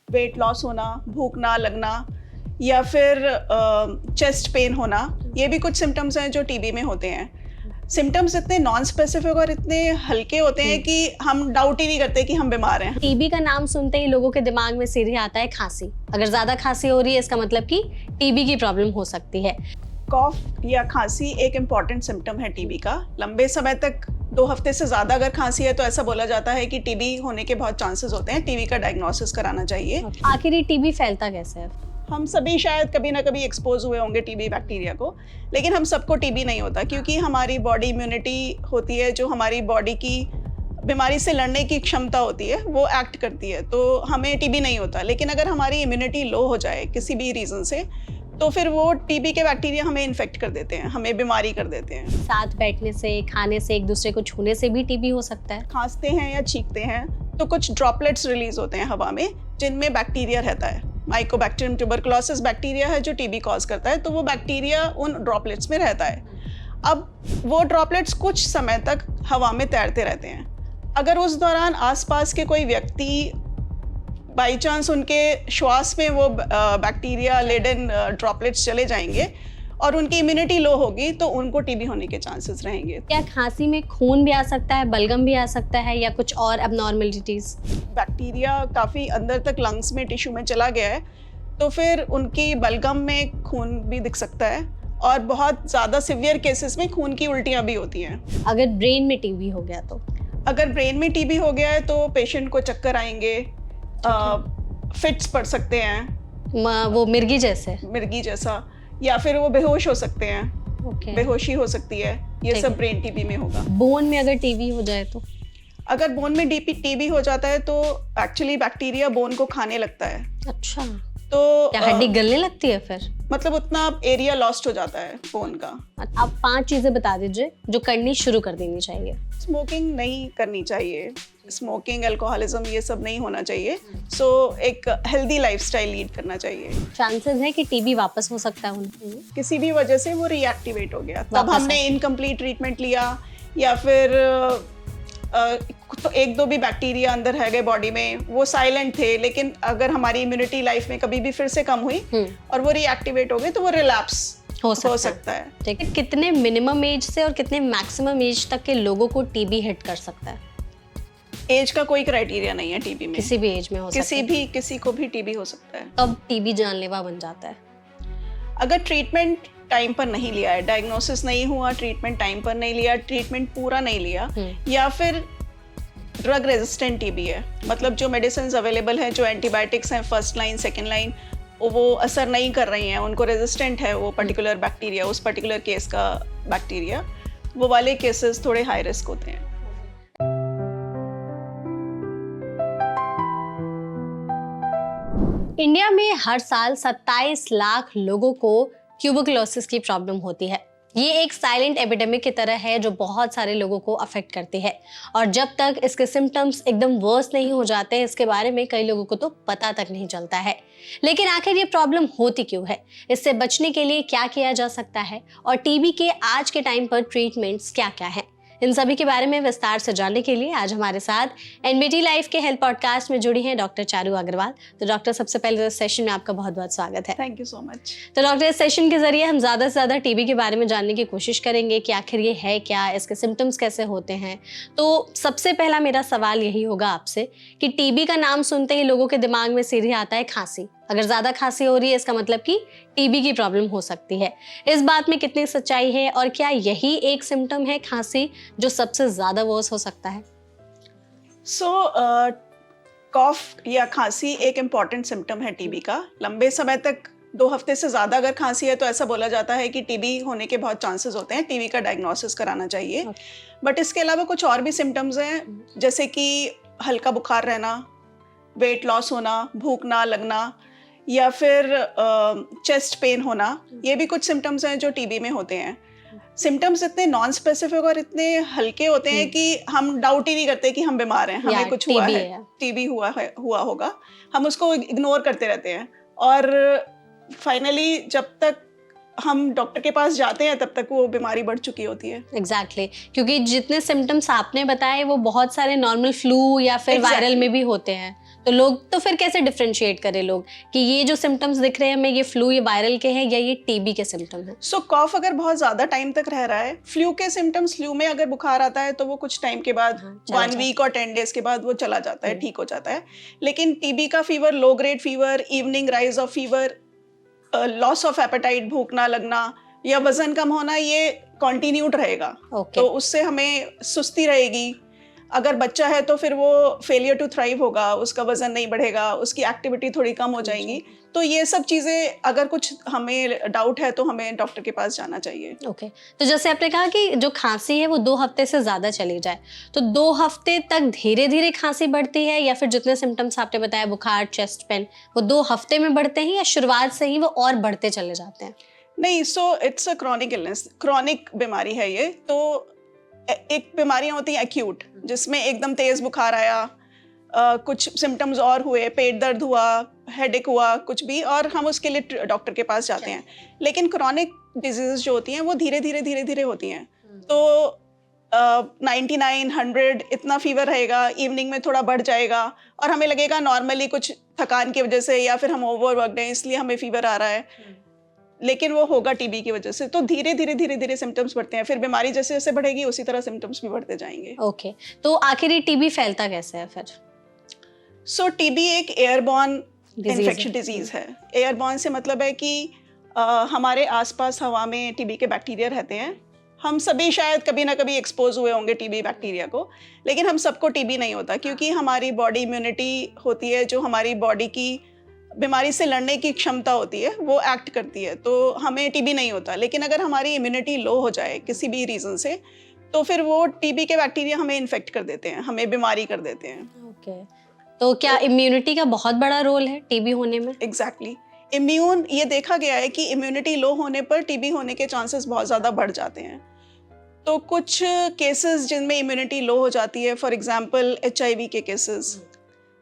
Weight loss होना, भूख ना लगना या फिर चेस्ट पेन होना, ये भी कुछ सिम्टम्स हैं जो टीबी में होते हैं। सिम्टम्स इतने नॉन स्पेसिफिक और इतने हल्के होते हैं कि हम डाउट ही नहीं करते कि हम बीमार हैं। टीबी का नाम सुनते ही लोगों के दिमाग में सीधे आता है खांसी। अगर ज्यादा खांसी हो रही है इसका मतलब कि टीबी की प्रॉब्लम हो सकती है। कॉफ या खांसी एक इम्पॉर्टेंट सिम्टम है टीबी का। लंबे समय तक 2 हफ्ते से ज़्यादा अगर खांसी है तो ऐसा बोला जाता है कि टीबी होने के बहुत चांसेस होते हैं, टीबी का डायग्नोसिस कराना चाहिए। आखिर ये टीबी फैलता कैसे है? हम सभी शायद कभी ना कभी एक्सपोज हुए होंगे टीबी बैक्टीरिया को, लेकिन हम सबको टीबी नहीं होता क्योंकि हमारी बॉडी इम्यूनिटी होती है, जो हमारी बॉडी की बीमारी से लड़ने की क्षमता होती है वो एक्ट करती है, तो हमें टीबी नहीं होता। लेकिन अगर हमारी इम्यूनिटी लो हो जाए किसी भी रीज़न से तो फिर वो टीबी के बैक्टीरिया हमें इन्फेक्ट कर देते हैं, हमें बीमारी कर देते हैं। साथ बैठने से, खाने से, एक दूसरे को छूने से भी टीबी हो सकता है। खांसते हैं या छींकते हैं तो कुछ ड्रॉपलेट्स रिलीज होते हैं हवा में जिनमें बैक्टीरिया रहता है। माइकोबैक्टीरियम ट्यूबरकुलोसिस बैक्टीरिया है जो टीबी कॉज करता है, तो वो बैक्टीरिया उन ड्रॉपलेट्स में रहता है। अब वो ड्रॉपलेट्स कुछ समय तक हवा में तैरते रहते हैं। अगर उस दौरान आसपास के कोई व्यक्ति बाई चांस उनके श्वास में वो बैक्टीरिया लेडन ड्रॉपलेट्स चले जाएंगे और उनकी इम्यूनिटी लो होगी तो उनको टीबी होने के चांसेस रहेंगे। क्या खांसी में खून भी आ सकता है, बलगम भी आ सकता है या कुछ और एबनॉर्मलिटीज? बैक्टीरिया काफ़ी अंदर तक लंग्स में, टिश्यू में चला गया है तो फिर उनकी बलगम में खून भी दिख सकता है और बहुत ज़्यादा सिवियर केसेस में खून की उल्टियाँ भी होती हैं। अगर ब्रेन में टीबी हो गया तो? अगर ब्रेन में टीबी हो गया है तो पेशेंट को चक्कर आएंगे, फिट्स पड़ सकते हैं, वो मिर्गी जैसा, या फिर वो बेहोश हो सकते हैं। ओके। बेहोशी हो सकती है, ये सब ब्रेन टीबी में होगा। बोन में अगर टीबी हो जाए तो? अगर बोन में टीबी हो जाता है तो एक्चुअली बैक्टीरिया बोन को खाने लगता है। अच्छा, तो क्या हड्डी गलने लगती है फिर? मतलब उतना एरिया लॉस्ट हो जाता है बोन का। आप 5 चीजें बता दीजिए जो करनी शुरू कर देनी चाहिए। स्मोकिंग नहीं करनी चाहिए, स्मोकिंग, अल्कोहलिज्म ये सब नहीं होना चाहिए। सो एक हेल्दी लाइफस्टाइल लीड करना चाहिए। चांसेस है कि टीबी वापस हो सकता है उनको? किसी भी वजह से वो रिएक्टिवेट हो गया, तब हमने इनकम्प्लीट ट्रीटमेंट लिया या फिर तो 1-2 भी बैक्टीरिया अंदर है गए बॉडी में, वो साइलेंट थे, लेकिन अगर हमारी इम्यूनिटी लाइफ में कभी भी फिर से कम हुई और वो रिएक्टिवेट हो गए तो वो रिलैप्स हो सकता है। ठीक है। कितने मिनिमम एज से और कितने मैक्सिमम एज तक के लोगों को टीबी हिट कर सकता है? एज का कोई क्राइटेरिया नहीं है टीबी में, किसी भी एज में हो सकता है, किसी को भी टीबी हो सकता है। तब टीबी जानलेवा बन जाता है अगर ट्रीटमेंट टाइम पर नहीं लिया है, डायग्नोसिस नहीं हुआ, ट्रीटमेंट टाइम पर नहीं लिया, ट्रीटमेंट पूरा नहीं लिया, या फिर ड्रग रेजिस्टेंट टीबी है, मतलब जो मेडिसिन अवेलेबल हैं, जो एंटीबायोटिक्स हैं फर्स्ट लाइन सेकेंड लाइन, वो असर नहीं कर रही हैं, उनको रेजिस्टेंट है वो पर्टिकुलर बैक्टीरिया, उस पर्टिकुलर केस का बैक्टीरिया, वो वाले केसेस थोड़े हाई रिस्क होते हैं। इंडिया में हर साल 27 लाख लोगों को ट्यूबरकुलोसिस की प्रॉब्लम होती है। ये एक साइलेंट एपिडेमिक की तरह है जो बहुत सारे लोगों को अफेक्ट करती है और जब तक इसके सिम्टम्स एकदम वर्स नहीं हो जाते इसके बारे में कई लोगों को तो पता तक नहीं चलता है। लेकिन आखिर ये प्रॉब्लम होती क्यों है, इससे बचने के लिए क्या किया जा सकता है और टीबी के आज के टाइम पर ट्रीटमेंट्स क्या क्या हैं, इन सभी के बारे में विस्तार से जानने के लिए आज हमारे साथ एनबीटी लाइफ के हेल्थ पॉडकास्ट में जुड़ी हैं डॉक्टर चारू अग्रवाल। तो डॉक्टर, सबसे पहले इस सेशन में आपका बहुत बहुत स्वागत है। Thank you so much. तो डॉक्टर, इस सेशन के जरिए हम ज़्यादा से ज़्यादा टीबी के बारे में जानने की कोशिश करेंगे कि आखिर ये है क्या, इसके सिम्टम्स कैसे होते हैं। तो सबसे पहला मेरा सवाल यही होगा आपसे कि टीबी का नाम सुनते ही लोगों के दिमाग में सीधे आता है खांसी। अगर ज़्यादा खांसी हो रही है इसका मतलब कि टीबी की प्रॉब्लम हो सकती है। इस बात में कितनी सच्चाई है और क्या यही एक सिम्टम है खांसी जो सबसे ज़्यादा वर्स हो सकता है? कॉफ या खांसी एक इम्पॉर्टेंट सिम्टम है टीबी का। लंबे समय तक 2 हफ्ते से ज़्यादा अगर खांसी है तो ऐसा बोला जाता है कि टीबी होने के बहुत चांसेस होते हैं, टीबी का डायग्नोसिस कराना चाहिए। बट इसके अलावा कुछ और भी सिम्टम्स हैं, जैसे कि हल्का बुखार रहना, वेट लॉस होना, भूख ना लगना या फिर चेस्ट पेन होना, ये भी कुछ सिम्टम्स हैं जो टीबी में होते हैं। सिम्टम्स इतने नॉन स्पेसिफिक और इतने हल्के होते हैं कि हम डाउट ही नहीं करते कि हम बीमार हैं, हमें कुछ हुआ है, टीबी हुआ होगा, हम उसको इग्नोर करते रहते हैं और फाइनली जब तक हम डॉक्टर के पास जाते हैं तब तक वो बीमारी बढ़ चुकी होती है। एग्जैक्टली, क्योंकि जितने सिम्टम्स आपने बताए वो बहुत सारे नॉर्मल फ्लू या फिर वायरल में भी होते हैं, तो लोग तो फिर कैसे डिफरेंशिएट करें लोग कि ये जो सिम्टम्स दिख रहे हैं हमें, ये फ्लू या वायरल के हैं या ये टीबी के सिम्टम हैं? सो कॉफ अगर बहुत ज्यादा टाइम तक रह रहा है, फ्लू के सिम्टम्स, फ्लू में अगर बुखार आता है तो वो कुछ टाइम के बाद चला 1 वीक और 10 डेज के बाद वो चला जाता है, हम्म। ठीक हो जाता है। लेकिन टीबी का fever, low grade fever, evening rise of fever, loss of apatite, भूख ना लगना या वजन कम होना, ये कॉन्टिन्यूड रहेगा। ओके तो उससे हमें सुस्ती रहेगी। अगर बच्चा है तो फिर वो फेलियर टू थ्राइव होगा, उसका वजन नहीं बढ़ेगा, उसकी एक्टिविटी थोड़ी कम हो जाएंगी। तो ये सब चीज़ें, अगर कुछ हमें डाउट है तो हमें डॉक्टर के पास जाना चाहिए। ओके तो जैसे आपने कहा कि जो खांसी है वो 2 हफ्ते से ज़्यादा चली जाए, तो 2 हफ्ते तक धीरे धीरे खांसी बढ़ती है या फिर जितने सिम्टम्स आपने बताया, बुखार, चेस्ट पेन, वो 2 हफ्ते में बढ़ते हैं या शुरुआत से ही वो और बढ़ते चले जाते हैं? नहीं, so it's a chronic illness, chronic बीमारी है ये। तो एक बीमारियां होती हैं एक्यूट, जिसमें एकदम तेज बुखार आया, कुछ सिम्टम्स और हुए, पेट दर्द हुआ, हेडेक हुआ, कुछ भी, और हम उसके लिए डॉक्टर के पास जाते हैं। लेकिन क्रॉनिक डिजीजेस जो होती हैं वो धीरे धीरे होती हैं। तो 99, 100 इतना फीवर रहेगा, इवनिंग में थोड़ा बढ़ जाएगा और हमें लगेगा नॉर्मली कुछ थकान की वजह से या फिर हम ओवरवर्कड हैं इसलिए हमें फीवर आ रहा है, लेकिन वो होगा टीबी की वजह से। तो धीरे धीरे सिम्टम्स बढ़ते हैं, फिर बीमारी जैसे जैसे बढ़ेगी उसी तरह सिम्टम्स भी बढ़ते जाएंगे। ओके तो आखिर ये टीबी फैलता कैसे है फिर? सो टीबी एक एयरबॉर्न Disease इन्फेक्शन डिजीज है। एयरबॉर्न से मतलब है कि हमारे आसपास हवा में टीबी के बैक्टीरिया रहते हैं। हम सभी शायद कभी ना कभी एक्सपोज हुए होंगे टीबी बैक्टीरिया को, लेकिन हम सबको टीबी नहीं होता, क्योंकि हमारी बॉडी इम्यूनिटी होती है, जो हमारी बॉडी की बीमारी से लड़ने की क्षमता होती है वो एक्ट करती है, तो हमें टीबी नहीं होता। लेकिन अगर हमारी इम्यूनिटी लो हो जाए किसी भी रीज़न से, तो फिर वो टीबी के बैक्टीरिया हमें इन्फेक्ट कर देते हैं, हमें बीमारी कर देते हैं। ओके तो क्या इम्यूनिटी का बहुत बड़ा रोल है टीबी होने में? एग्जैक्टली इम्यून, ये देखा गया है कि इम्यूनिटी लो होने पर टीबी होने के चांसेस बहुत ज़्यादा बढ़ जाते हैं। तो कुछ केसेस जिनमें इम्यूनिटी लो हो जाती है, फॉर एग्जांपल HIV के केसेस,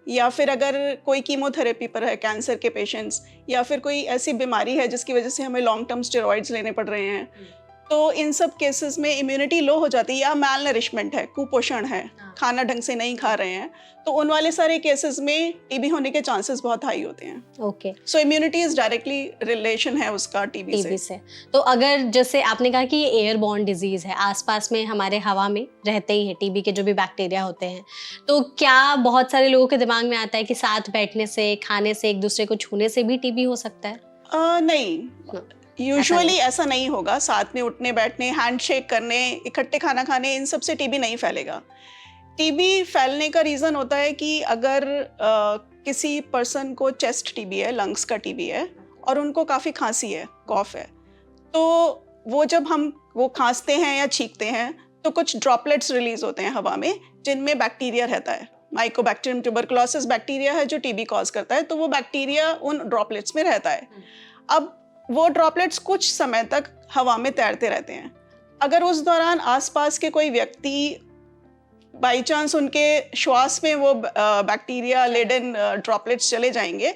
या फिर अगर कोई कीमोथेरेपी पर है, कैंसर के पेशेंट्स, या फिर कोई ऐसी बीमारी है जिसकी वजह से हमें लॉन्ग टर्म स्टेरॉइड्स लेने पड़ रहे हैं, तो इन सब केसेस में इम्यूनिटी लो हो जाती है, या मैल नरिशमेंट है, कुपोषण है, खाना ढंग से नहीं खा रहे हैं, तो उन वाले सारे केसेस में टीबी होने के चांसेस बहुत हाई होते हैं। Okay so immunity is directly relation है उसका टीबी से। तो अगर जैसे आपने कहा कि ये एयरबॉर्न डिजीज है, आसपास में हमारे हवा में रहते ही है टीबी के जो भी बैक्टीरिया होते हैं, तो क्या बहुत सारे लोगों के दिमाग में आता है कि साथ बैठने से, खाने से, एक दूसरे को छूने से भी टीबी हो सकता है? नहीं, यूजुअली ऐसा नहीं होगा। साथ में उठने बैठने, हैंडशेक करने, इकट्ठे खाना खाने, इन सब से टीबी नहीं फैलेगा। टीबी फैलने का रीज़न होता है कि अगर किसी पर्सन को चेस्ट टीबी है, लंग्स का टीबी है, और उनको काफ़ी खांसी है, कॉफ है, तो वो जब हम वो खांसते हैं या छींकते हैं तो कुछ ड्रॉपलेट्स रिलीज होते हैं हवा में, जिनमें बैक्टीरिया रहता है। माइकोबैक्टीरियम ट्यूबरकुलोसिस बैक्टीरिया है जो टीबी कॉज करता है, तो वो बैक्टीरिया उन ड्रॉपलेट्स में रहता है। अब वो ड्रॉपलेट्स कुछ समय तक हवा में तैरते रहते हैं। अगर उस दौरान आसपास के कोई व्यक्ति बाई चांस उनके श्वास में वो बैक्टीरिया लेडन ड्रॉपलेट्स चले जाएंगे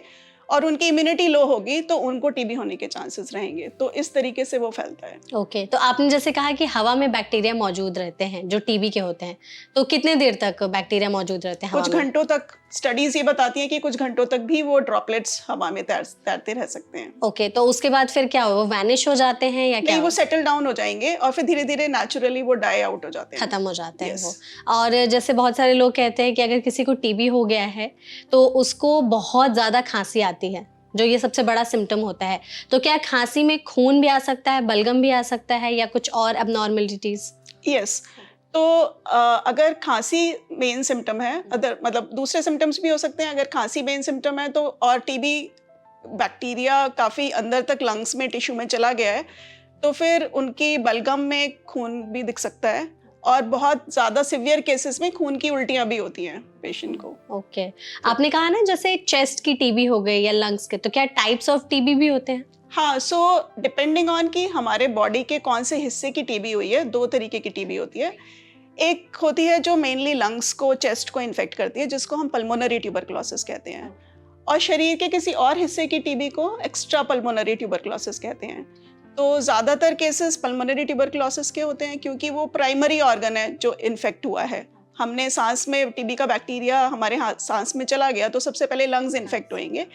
और उनकी इम्यूनिटी लो होगी, तो उनको टीबी होने के चांसेस रहेंगे। तो इस तरीके से वो फैलता है। ओके तो आपने जैसे कहा कि हवा में बैक्टीरिया मौजूद रहते हैं जो टीबी के होते हैं, तो कितने देर तक बैक्टीरिया मौजूद रहते हैं हवा कुछ में? घंटों तक। स्टडीज ये बताती हैं कि कुछ घंटों तक भी वो ड्रॉपलेट्स हवा में तैरते रह सकते हैं। ओके तो उसके बाद फिर क्या हो, वो वैनिश हो जाते हैं या क्या? नहीं, वो सेटल डाउन हो जाएंगे और फिर धीरे धीरे नेचुरली वो डाई आउट हो जाते हैं, खत्म हो जाते हैं Yes. वो। और जैसे बहुत सारे लोग कहते हैं कि अगर किसी को टीबी हो गया है तो उसको बहुत ज़्यादा खांसी आती है, जो ये सबसे बड़ा सिम्टम होता है। तो क्या खांसी में खून भी आ सकता है, बलगम भी आ सकता है, या कुछ और एबनॉर्मलिटीज? यस। तो अगर खांसी मेन सिम्टम है, अदर मतलब दूसरे सिम्टम्स भी हो सकते हैं। अगर खांसी मेन सिम्टम है तो, और टीबी बैक्टीरिया काफ़ी अंदर तक लंग्स में, टिश्यू में चला गया है, तो फिर उनकी बलगम में खून भी दिख सकता है, और बहुत ज़्यादा सिवियर केसेस में खून की उल्टियाँ भी होती हैं पेशेंट को। ओके आपने कहा ना जैसे चेस्ट की टीबी हो गई या लंग्स के, तो क्या टाइप्स ऑफ टीबी भी होते हैं? हाँ, सो डिपेंडिंग ऑन कि हमारे बॉडी के कौन से हिस्से की टीबी हुई है। 2 तरीके की टीबी होती है। एक होती है जो मेनली लंग्स को, चेस्ट को इन्फेक्ट करती है, जिसको हम पल्मोनरी ट्यूबरकुलोसिस कहते हैं, और शरीर के किसी और हिस्से की टीबी को एक्स्ट्रा पल्मोनरी ट्यूबरकुलोसिस कहते हैं। तो ज़्यादातर केसेस पल्मोनरी ट्यूबरकुलोसिस के होते हैं, क्योंकि वो प्राइमरी ऑर्गन है जो इन्फेक्ट हुआ है, हमने सांस में टीबी का बैक्टीरिया हमारे सांस में चला गया तो सबसे पहले लंग्स इन्फेक्ट होंगे,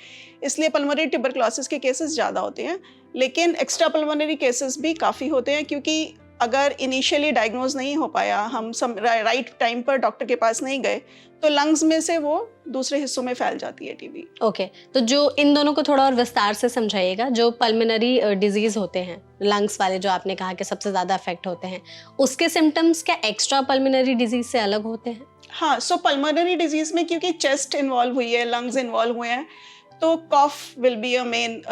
इसलिए पल्मोनरी ट्यूबरक्लोसिस के केसेस ज़्यादा होते हैं। लेकिन एक्स्ट्रा पल्मोनरी केसेस भी काफ़ी होते हैं, क्योंकि अगर इनिशियली डायग्नोज नहीं हो पाया, हम राइट टाइम पर डॉक्टर के पास नहीं गए, तो लंग्स में से वो दूसरे हिस्सों में फैल जाती है टीबी। ओके, तो जो इन दोनों को थोड़ा और विस्तार से समझाइएगा। जो पल्मोनरी डिजीज होते हैं, लंग्स वाले जो आपने कहा कि सबसे ज़्यादा अफेक्ट होते हैं, उसके सिम्टम्स क्या एक्स्ट्रा पल्मोनरी डिजीज से अलग होते हैं? हाँ, सो पल्मोनरी डिजीज में क्योंकि चेस्ट इन्वॉल्व हुई है, लंग्स इन्वॉल्व हुए हैं, तो cough will be a main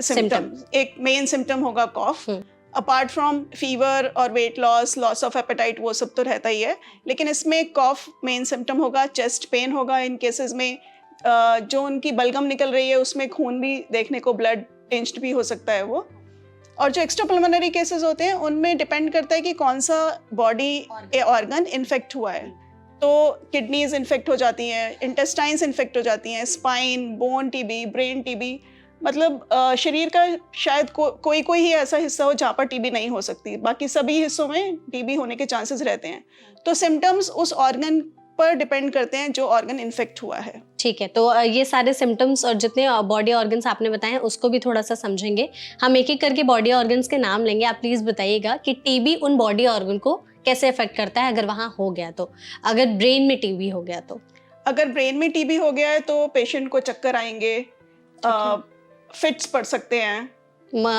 symptom. एक मेन सिम्टम होगा कॉफ। अपार्ट फ्रॉम फीवर और weight loss, loss of appetite, वो सब तो रहता ही है, लेकिन इसमें कॉफ मेन सिम्टम होगा। चेस्ट पेन होगा इन केसेस में। जो उनकी बलगम निकल रही है उसमें खून भी देखने को, ब्लड टिंज्ड भी हो सकता है वो। और जो एक्स्ट्रा पल्मोनरी केसेस होते हैं उनमें डिपेंड करता है कि कौन सा बॉडी ऑर्गन इन्फेक्ट हुआ है। तो किडनीज इन्फेक्ट हो जाती हैं, इंटेस्टाइन्स इन्फेक्ट हो जाती हैं, spine, bone TB, brain TB, मतलब शरीर का शायद कोई ही ऐसा हिस्सा हो जहाँ पर टीबी नहीं हो सकती, बाकी सभी हिस्सों में टीबी होने के चांसेस रहते हैं। तो सिम्टम्स उस ऑर्गन पर डिपेंड करते हैं जो ऑर्गन इन्फेक्ट हुआ है। ठीक है, तो ये सारे सिम्टम्स और जितने बॉडी ऑर्गन्स आपने बताए हैं उसको भी थोड़ा सा समझेंगे। हम एक एक करके बॉडी ऑर्गन्स के नाम लेंगे। आप प्लीज़ बताइएगा कि टीबी उन बॉडी ऑर्गन को कैसे अफेक्ट करता है अगर वहाँ हो गया तो। अगर ब्रेन में टीबी हो गया तो? अगर ब्रेन में टीबी हो गया है तो पेशेंट को चक्कर आएंगे, फिट्स पड़ सकते हैं,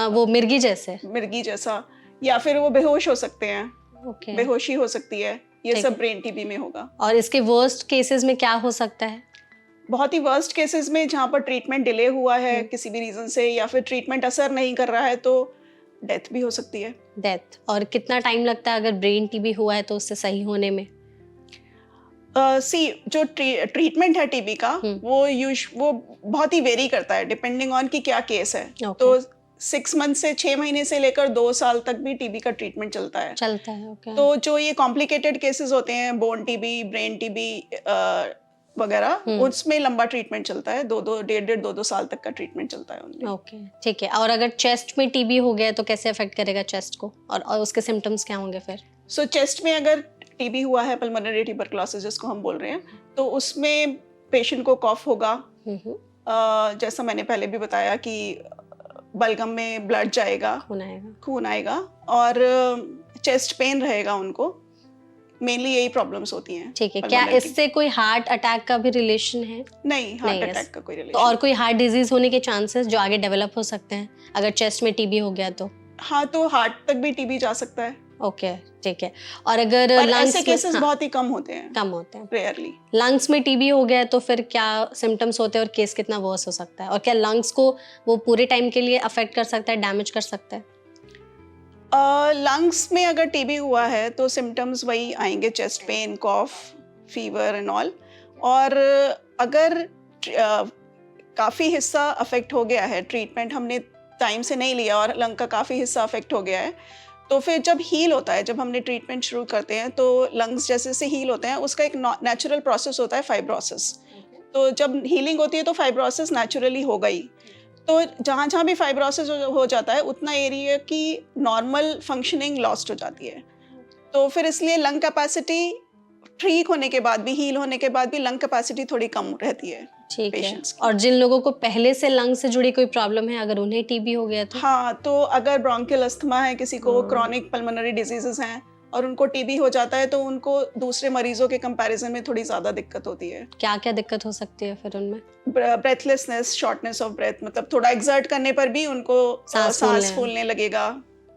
वो मिर्गी जैसा, या फिर वो बेहोश हो सकते हैं। ओके, बेहोशी हो सकती है। ये सब ब्रेन टीबी में होगा। और इसके वर्स्ट केसेस में क्या हो सकता है? बहुत ही वर्स्ट केसेस में जहाँ पर ट्रीटमेंट डिले हुआ है किसी भी रीजन से, या फिर ट्रीटमेंट असर नहीं कर रहा है, तो डेथ भी हो सकती है। डेथ। और कितना टाइम लगता है अगर ब्रेन टीबी हुआ है तो उससे सही होने में? जो ट्रीटमेंट है टीबी का, वो बहुत ही वेरी करता है डिपेंडिंग ऑन कि क्या केस है। तो 6 मंथ से 6 महीने से लेकर 2 साल तक भी टीबी का ट्रीटमेंट चलता है। ओके। तो जो ये कॉम्प्लिकेटेड केसेस होते हैं, बोन टीबी, ब्रेन टीबी वगैरह, उसमें लंबा ट्रीटमेंट चलता है। 2.5 साल तक का ट्रीटमेंट चलता है उनमें। ओके, ठीक है। और अगर चेस्ट में टीबी हो गया तो कैसे अफेक्ट करेगा चेस्ट को, और उसके सिम्टम्स क्या होंगे फिर? सो चेस्ट में अगर टीबी हुआ है, पल्मोनरी ट्यूबरक्लोसिस जिसको हम बोल रहे हैं, तो उसमें पेशेंट को कॉफ होगा। जैसा मैंने पहले भी बताया कि बलगम में ब्लड जाएगा, खून आएगा, और चेस्ट पेन रहेगा उनको। मेनली यही प्रॉब्लम्स होती हैं। ठीक है, क्या इससे कोई हार्ट अटैक का भी रिलेशन है? नहीं, हार्ट अटैक का कोई रिलेशन। तो और कोई हार्ट डिजीज होने के चांसेस जो आगे डेवलप हो सकते हैं अगर चेस्ट में टीबी हो गया तो? हाँ, तो हार्ट तक भी टीबी जा सकता है। ओके, ठीक है। और अगर लंग्स ऐसे केसेस बहुत ही कम होते हैं, रेयरली। लंग्स में टीबी हो गया तो फिर क्या सिम्टम्स होते हैं और केस कितना वर्स हो सकता है? और क्या लंग्स को वो पूरे टाइम के लिए अफेक्ट कर सकता है, डैमेज कर सकता है? लंग्स में अगर टीबी हुआ है तो सिम्टम्स वही आएंगे, chest pain, cough, fever and all. और अगर काफ़ी हिस्सा अफेक्ट हो गया है, ट्रीटमेंट हमने टाइम से नहीं लिया और लंग का काफ़ी हिस्सा अफेक्ट हो गया है, तो फिर जब हील होता है, जब हमने ट्रीटमेंट शुरू करते हैं, तो लंग्स जैसे से हील होते हैं, उसका एक नेचुरल प्रोसेस होता है, फाइब्रोसिस। तो जब हीलिंग होती है तो फाइब्रोसिस नेचुरली हो गई। तो जहाँ भी फाइब्रोसिस हो जाता है, उतना एरिया की नॉर्मल फंक्शनिंग लॉस्ट हो जाती है। तो फिर इसलिए लंग कैपेसिटी ठीक होने के बाद भी, हील होने के बाद भी, लंग कैपेसिटी थोड़ी कम रहती है। ठीक है। और जिन लोगों को पहले से लंग से जुड़ी कोई प्रॉब्लम है, अगर उन्हें टीबी हो गया तो? हाँ, तो अगर ब्रोंकियल अस्थमा है किसी को, क्रॉनिक पल्मोनरी डिजीजेस हैं, और उनको टीबी हो जाता है, तो उनको दूसरे मरीजों के कंपैरिजन में थोड़ी ज़्यादा दिक्कत होती है। क्या क्या दिक्कत हो सकती है फिर उनमें? ब्रेथलेसनेस, शॉर्टनेस ऑफ ब्रेथ, मतलब थोड़ा एक्सर्ट करने पर भी उनको सांस फूलने लगेगा।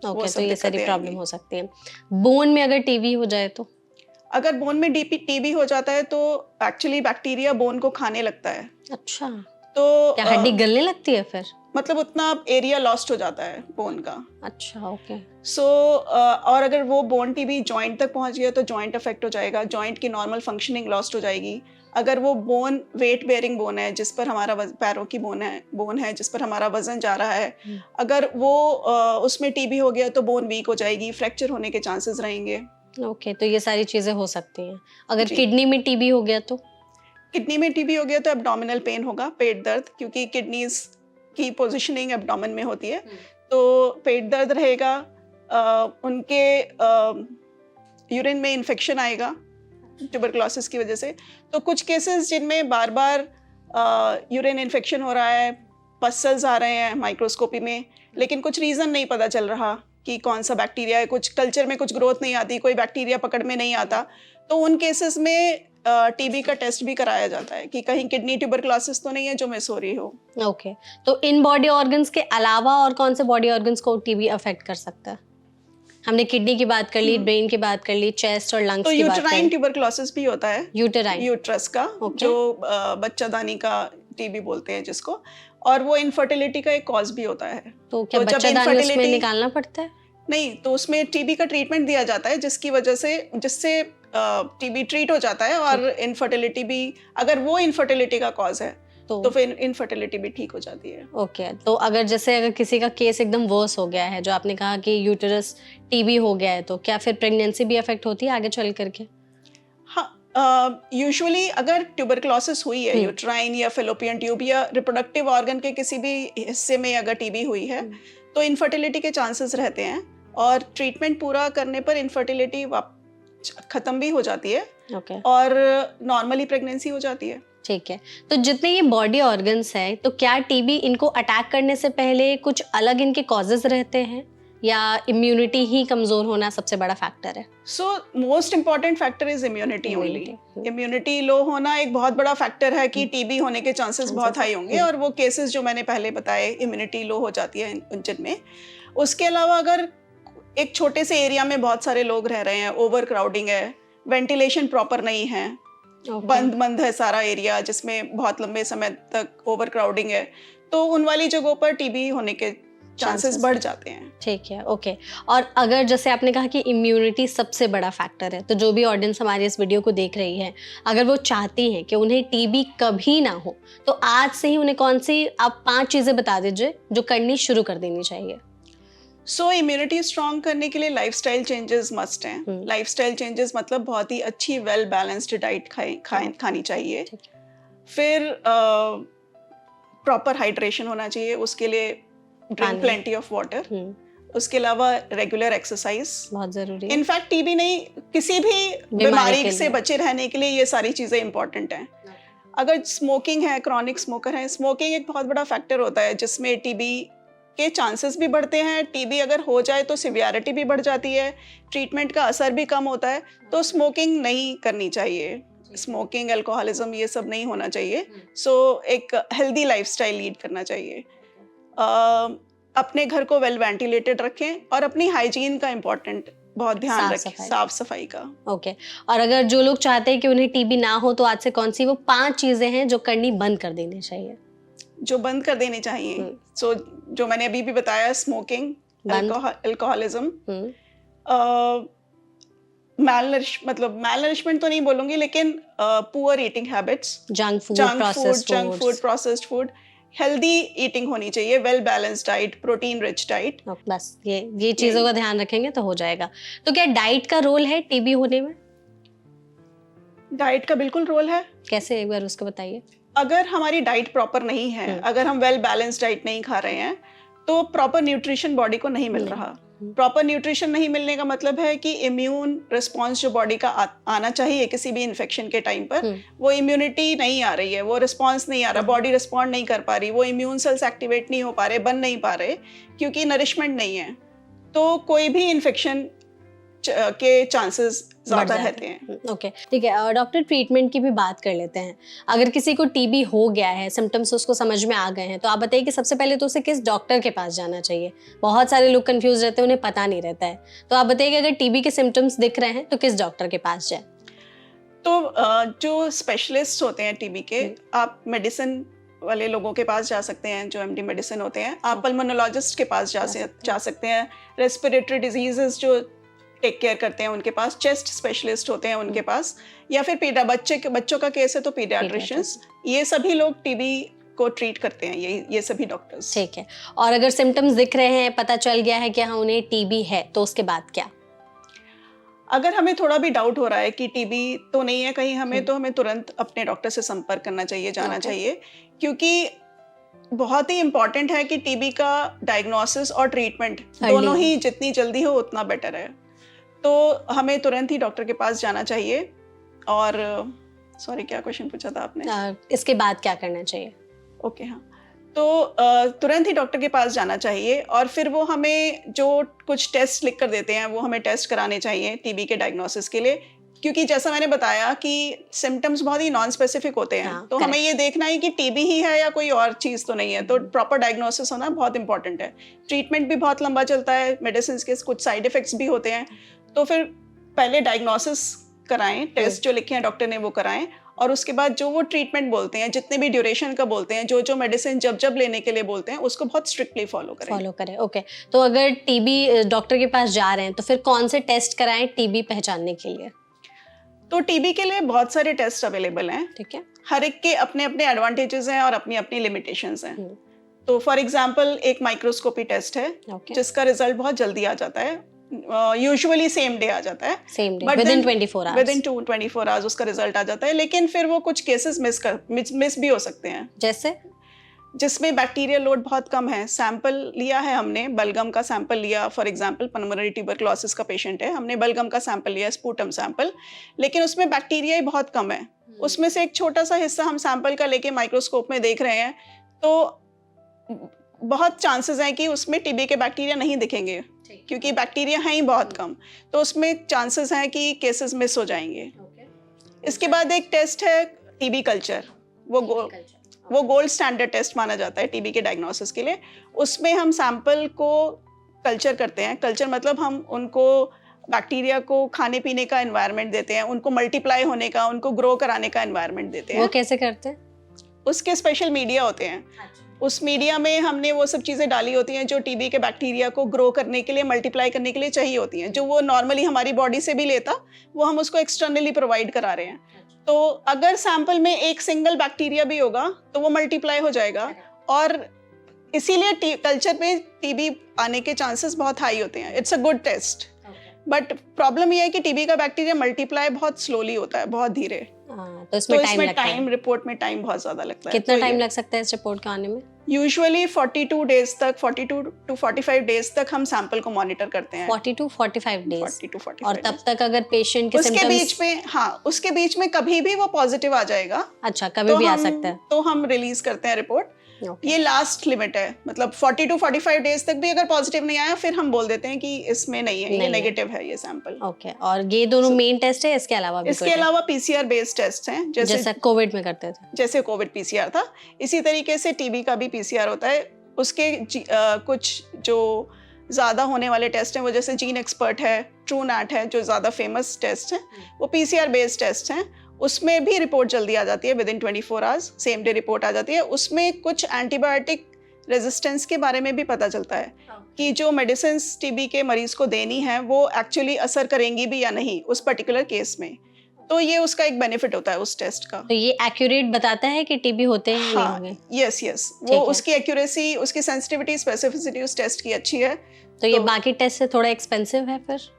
ओके, तो ये सारी प्रॉब्लम हो सकती है। बोन में अगर टीबी हो जाए तो? अगर बोन में टीबी हो जाता है तो एक्चुअली बैक्टीरिया बोन को खाने लगता है। अच्छा, तो क्या हड्डी गलने लगती है फिर? मतलब उतना एरिया लॉस्ट हो जाता है बोन का। अच्छा, ओके। और अगर वो बोन टीबी जॉइंट तक पहुंच गया तो जॉइंट अफेक्ट हो जाएगा, जॉइंट की नॉर्मल फंक्शनिंग लॉस्ट हो जाएगी। अगर वो बोन वेट बेयरिंग बोन है, जिस पर हमारा पैरों की बोन है जिस पर हमारा वजन जा रहा है, अगर वो उसमें टीबी हो गया तो बोन वीक हो जाएगी, फ्रैक्चर होने के चांसेस रहेंगे। ओके, तो ये सारी चीजें हो सकती हैं। अगर किडनी में टीबी हो गया तो? किडनी में टीबी हो गया तो एब्डोमिनल पेन होगा, पेट दर्द, क्योंकि किडनीज की पोजीशनिंग एब्डोमेन में होती है। तो पेट दर्द रहेगा, उनके यूरिन में इन्फेक्शन आएगा, ट्यूबरकुलोसिस की वजह से। तो कुछ केसेस जिनमें बार बार यूरिन इन्फेक्शन हो रहा है, पसल्स आ रहे हैं माइक्रोस्कोपी में, लेकिन कुछ रीज़न नहीं पता चल रहा कि कौन सा बैक्टीरिया है, कुछ कल्चर में कुछ ग्रोथ नहीं आती, कोई बैक्टीरिया पकड़ में नहीं आता, तो उन केसेस में टीबी का टेस्ट भी कराया जाता है कि कहीं किडनी ट्यूबरकुलोसिस तो नहीं है जो मिस हो रही हो। ओके, तो इन बॉडी ऑर्गन्स के अलावा और कौन से बॉडी ऑर्गन्स को टीबी अफेक्ट कर सकता है? हमने किडनी की बात कर ली, ब्रेन की बात कर ली, चेस्ट और लंग्स तो की बात कर यूट्राइन ली। ट्यूबरकुलोसिस भी होता है, यूटेराइन, यूट्रस का, Okay. जो बच्चादानी का टीबी बोलते हैं जिसको, और वो इनफर्टिलिटी का एक कॉज भी होता है। तो क्या तो जब बच्चादानी उसमें infertility- निकालना पड़ता है? नहीं, तो उसमें टीबी का ट्रीटमेंट दिया जाता है जिसकी वजह से, जिससे टीबी ट्रीट हो जाता है, और इनफर्टिलिटी भी, अगर वो इनफर्टिलिटी का कॉज है तो फिर इनफर्टिलिटी भी ठीक हो जाती है। ओके, तो अगर किसी का केस एकदम वर्स हो गया है, जो आपने कहा कि यूटेरस टीबी हो गया है, तो क्या फिर प्रेगनेंसी भी अफेक्ट होती है आगे चल करके? हाँ, यूजुअली अगर ट्यूबरकुलोसिस हुई है, यूट्राइन या फेलोपियन ट्यूब या रिप्रोडक्टिव ऑर्गन के किसी भी हिस्से में अगर टीबी हुई है, तो इनफर्टिलिटी के चांसेस रहते हैं, और ट्रीटमेंट पूरा करने पर इनफर्टिलिटी खत्म भी हो जाती है, ओके, और नॉर्मली प्रेगनेंसी हो जाती है। ठीक है। तो जितने ये बॉडी ऑर्गन्स हैं, तो क्या टीबी इनको अटैक करने से पहले कुछ अलग इनके कॉजेज रहते हैं, या इम्यूनिटी ही कमजोर होना सबसे बड़ा फैक्टर है? So most important factor is immunity only. Immunity low होना एक बहुत बड़ा फैक्टर है कि टीबी होने के चांसेस बहुत हाई होंगे, और वो केसेस जो मैंने पहले बताए, इम्यूनिटी लो हो जाती है जिनमें। उसके अलावा अगर एक छोटे से एरिया में बहुत सारे लोग रह रहे हैं, ओवर क्राउडिंग है, वेंटिलेशन प्रॉपर नहीं है, बंद है सारा एरिया, जिसमें बहुत लंबे समय तक ओवर क्राउडिंग है, तो उन वाली जगहों पर टीबी होने के चांसेस बढ़ जाते हैं। ठीक है, ओके। और अगर जैसे आपने कहा कि इम्यूनिटी सबसे बड़ा फैक्टर है, तो जो भी ऑडियंस हमारी इस वीडियो को देख रही है, अगर वो चाहती हैं कि उन्हें टीबी कभी ना हो, तो आज से ही उन्हें कौन सी आप 5 चीजें बता दीजिए जो करनी शुरू कर देनी चाहिए? सो इम्यूनिटी स्ट्रॉन्ग करने के लिए लाइफस्टाइल चेंजेस मस्ट हैं। लाइफस्टाइल चेंजेस मतलब बहुत ही अच्छी वेल बैलेंस्ड डाइट खानी चाहिए, फिर प्रॉपर हाइड्रेशन होना चाहिए, उसके लिए ड्रिंक प्लेंटी ऑफ वाटर, उसके अलावा रेगुलर एक्सरसाइज बहुत जरूरी है। इनफैक्ट टीबी नहीं, किसी भी बीमारी से बचे रहने के लिए ये सारी चीजें इंपॉर्टेंट हैं। अगर स्मोकिंग है, क्रॉनिक स्मोकर है, स्मोकिंग एक बहुत बड़ा फैक्टर होता है जिसमें टीबी के चांसेस भी बढ़ते हैं। टीबी अगर हो जाए तो सिवियरिटी भी बढ़ जाती है, ट्रीटमेंट का असर भी कम होता है, तो स्मोकिंग नहीं करनी चाहिए। स्मोकिंग, अल्कोहलिज्म, ये सब नहीं होना चाहिए। सो एक हेल्दी लाइफस्टाइल लीड करना चाहिए। अपने घर को वेल वेंटिलेटेड रखें, और अपनी हाइजीन का इम्पोर्टेंट बहुत ध्यान रखें, साफ सफाई का। ओके, और अगर जो लोग चाहते हैं कि उन्हें टीबी ना हो, तो आज से कौन सी वो 5 चीजें हैं जो करनी बंद कर देनी चाहिए? जो बंद कर देनी चाहिए, सो जो मैंने अभी भी बताया, स्मोकिंग, अल्कोहलिज्म, मैलनरिशमेंट तो नहीं बोलूंगी, लेकिन poor eating habits, junk food, processed food, healthy eating होनी चाहिए, well balanced diet, protein rich diet. बस ये चीजों का ध्यान रखेंगे तो हो जाएगा। तो क्या डाइट का रोल है टीबी होने में? डाइट का बिल्कुल रोल है। कैसे, एक बार उसको बताइए। अगर हमारी डाइट प्रॉपर नहीं है, अगर हम वेल बैलेंस्ड डाइट नहीं खा रहे हैं, तो प्रॉपर न्यूट्रिशन बॉडी को नहीं मिल रहा। प्रॉपर न्यूट्रिशन नहीं मिलने का मतलब है कि इम्यून रिस्पॉन्स जो बॉडी का आना चाहिए किसी भी इन्फेक्शन के टाइम पर, वो इम्यूनिटी नहीं आ रही है, वो रिस्पॉन्स नहीं आ रहा, बॉडी रिस्पॉन्ड नहीं कर पा रही, वो इम्यून सेल्स एक्टिवेट नहीं हो पा रहे, बन नहीं पा रहे, क्योंकि नरिशमेंट नहीं है, तो कोई भी इन्फेक्शन के चांसेस ज्यादा रहते हैं। ओके, ठीक है। डॉक्टर, ट्रीटमेंट की भी बात कर लेते हैं। अगर किसी को टीबी हो गया है, सिम्टम्स उसको समझ में आ गए हैं, तो आप बताइए कि सबसे पहले तो उसे किस डॉक्टर के पास जाना चाहिए? बहुत सारे लोग कंफ्यूज रहते हैं, उन्हें पता नहीं रहता है, तो आप बताइए कि अगर टीबी के सिम्टम्स दिख रहे हैं तो किस डॉक्टर के पास जाए? तो जो स्पेशलिस्ट होते हैं टीबी के, आप मेडिसिन वाले लोगों के पास जा सकते हैं, जो एमडी मेडिसिन होते हैं, आप पल्मोनोलॉजिस्ट के पास जा सकते हैं, रेस्पिरेटरी डिजीजेस जो टेक केयर करते हैं उनके पास, चेस्ट स्पेशलिस्ट होते हैं उनके पास, या फिर बच्चों का केस है तो पीडियाट्रिशियंस, ये सभी लोग टीबी को ट्रीट करते हैं, ये सभी डॉक्टर्स। ठीक है। और अगर सिम्टम्स दिख रहे हैं, पता चल गया है कि हाँ उन्हें टीबी है, तो उसके बाद क्या? अगर हमें थोड़ा भी डाउट हो रहा है कि टीबी तो नहीं है कहीं हमें, तो हमें तुरंत अपने डॉक्टर से संपर्क करना चाहिए, जाना चाहिए, क्योंकि बहुत ही इम्पोर्टेंट है कि टीबी का डायग्नोसिस और ट्रीटमेंट दोनों ही जितनी जल्दी हो उतना बेटर है। तो हमें तुरंत ही डॉक्टर के पास जाना चाहिए। और सॉरी क्या क्वेश्चन पूछा था आपने? इसके बाद क्या करना चाहिए? ओके हाँ, तो तुरंत ही डॉक्टर के पास जाना चाहिए और फिर वो हमें जो कुछ टेस्ट लिख कर देते हैं वो हमें टेस्ट कराने चाहिए टीबी के डायग्नोसिस के लिए, क्योंकि जैसा मैंने बताया कि सिम्टम्स बहुत ही नॉन स्पेसिफिक होते हैं। हाँ, तो हमें ये देखना है कि टीबी ही है या कोई और चीज़ तो नहीं है। तो प्रॉपर डायग्नोसिस होना बहुत इंपॉर्टेंट है। ट्रीटमेंट भी बहुत लंबा चलता है, मेडिसिन के कुछ साइड इफेक्ट्स भी होते हैं। तो फिर पहले डायग्नोसिस कराएं, टेस्ट जो लिखे हैं डॉक्टर ने वो कराएं, और उसके बाद जो वो ट्रीटमेंट बोलते हैं, जितने भी ड्यूरेशन का बोलते हैं, जो मेडिसिन जब लेने के लिए बोलते हैं, उसको बहुत स्ट्रिक्टली फॉलो करें। ओके। तो अगर टीबी डॉक्टर के पास जा रहे हैं तो फिर कौन से टेस्ट कराएं टीबी पहचानने के लिए? तो टीबी के लिए बहुत सारे टेस्ट अवेलेबल हैं। ठीक है। हर एक के अपने अपने एडवांटेजेस हैं और अपनी अपनी लिमिटेशंस हैं। तो फॉर एग्जांपल एक माइक्रोस्कोपी टेस्ट है जिसका रिजल्ट बहुत जल्दी आ जाता है, यूजुअली सेम डे आ जाता है, same day within 24 hours, within 24 hours उसका रिजल्ट आ जाता है। लेकिन फिर वो कुछ केसेस मिस भी हो सकते हैं, जैसे जिसमें बैक्टीरियल लोड बहुत कम है। सैंपल लिया है हमने, बलगम का सैंपल लिया, फॉर एग्जांपल पल्मोनरी ट्यूबरक्लोसिस का पेशेंट है, हमने बलगम का सैंपल लिया, स्पूटम सैंपल, लेकिन उसमें बैक्टीरिया ही बहुत कम है। उसमें से एक छोटा सा हिस्सा हम सैंपल का लेके माइक्रोस्कोप में देख रहे हैं, तो बहुत चांसेस हैं कि उसमें टीबी के बैक्टीरिया नहीं दिखेंगे, क्योंकि बैक्टीरिया हैं ही बहुत कम। तो उसमें चांसेस हैं कि केसेस मिस हो जाएंगे। इसके बाद एक टेस्ट है टीबी कल्चर, वो गोल्ड स्टैंडर्ड टेस्ट माना जाता है टीबी के डायग्नोसिस के लिए। उसमें हम सैंपल को कल्चर करते हैं। कल्चर मतलब हम उनको बैक्टीरिया को खाने पीने का एनवायरनमेंट देते हैं, उनको मल्टीप्लाई होने का, उनको ग्रो कराने का एनवायरनमेंट देते हैं। वो कैसे करते हैं? उसके स्पेशल मीडिया होते हैं। उस मीडिया में हमने वो सब चीज़ें डाली होती हैं जो टीबी के बैक्टीरिया को ग्रो करने के लिए, मल्टीप्लाई करने के लिए चाहिए होती हैं, जो वो नॉर्मली हमारी बॉडी से भी लेता, वो हम उसको एक्सटर्नली प्रोवाइड करा रहे हैं। तो अगर सैंपल में एक सिंगल बैक्टीरिया भी होगा तो वो मल्टीप्लाई हो जाएगा, और इसीलिए कल्चर में टीबी आने के चांसेस बहुत हाई होते हैं। It's a good test, but problem ये है कि टीबी का बैक्टीरिया मल्टीप्लाई बहुत स्लोली होता है, बहुत धीरे। तो इसमें टाइम रिपोर्ट में टाइम बहुत ज्यादा लगता है। कितना टाइम लग सकता है इस रिपोर्ट के आने में? यूजुअली 42 डेज तक, 42 to 45 डेज तक हम सैंपल को मॉनिटर करते हैं। 40 to 45 डेज। 40 to 45 और तब तक अगर पेशेंट के उसके बीच में, हाँ, उसके बीच में कभी भी वो पॉजिटिव आ जाएगा। अच्छा, कभी भी आ सकता है। तो हम रिलीज करते हैं रिपोर्ट। ये लास्ट लिमिट है, मतलब 40 to 45 डेज तक भी अगर पॉजिटिव नहीं आया, फिर हम बोल देते हैं कि इसमें नहीं है, ये नेगेटिव है ये सैंपल। ओके। और ये दोनों मेन टेस्ट है, इसके अलावा भी इसके अलावा पीसीआर बेस्ड टेस्ट हैं, जैसे कोविड में करते थे, जैसे कोविड पीसीआर था, इसी तरीके से टीबी का भी पीसीआर होता है। उसके कुछ जो ज़्यादा होने वाले टेस्ट हैं, वो जैसे जीन एक्सपर्ट है, ट्रूनैट है, जो ज़्यादा फेमस टेस्ट हैं, वो पीसीआर बेस्ड टेस्ट हैं। उसमें भी रिपोर्ट जल्दी आ जाती है, within 24 hours same day report आ जाती है। उसमें कुछ एंटीबायोटिक रेजिस्टेंस के बारे में भी पता चलता है कि जो मेडिसिन टीबी के मरीज को देनी है वो एक्चुअली असर करेंगी भी या नहीं उस पर्टिकुलर केस में। तो ये उसका एक बेनिफिट होता है उस टेस्ट का। तो ये एक्यूरेट बताता है कि टीबी होते हैं या नहीं होंगे? यस, वो उसकी एक्यूरेसी, उसकी सेंसिटिविटी, स्पेसिफिसिटी उस टेस्ट की अच्छी है। तो ये बाकी टेस्ट से थोड़ा एक्सपेंसिव है? फिर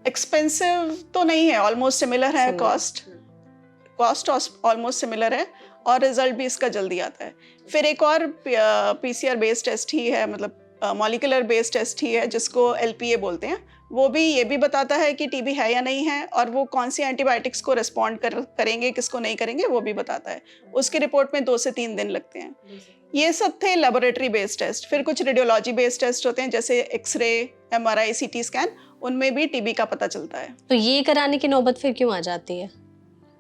एक्सपेंसिव तो नहीं है, ऑलमोस्ट सिमिलर है, कॉस्ट ऑलमोस्ट सिमिलर है, और रिजल्ट भी इसका जल्दी आता है। फिर एक और पीसीआर बेस्ड टेस्ट ही है, मतलब मॉलिक्यूलर बेस्ड टेस्ट ही है, जिसको एलपीए बोलते हैं। वो भी ये भी बताता है कि टीबी है या नहीं है, और वो कौन सी एंटीबायोटिक्स को रिस्पॉन्ड करेंगे, किसको नहीं करेंगे, वो भी बताता है। उसकी रिपोर्ट में 2 से 3 दिन लगते हैं। ये सब थे लेबोरेटरी बेस्ड टेस्ट। फिर कुछ रेडियोलॉजी बेस्ड टेस्ट होते हैं, जैसे एक्सरे, एमआरआई, सीटी स्कैन, उनमें भी टीबी का पता चलता है। तो ये कराने की नौबत फिर क्यों आ जाती है?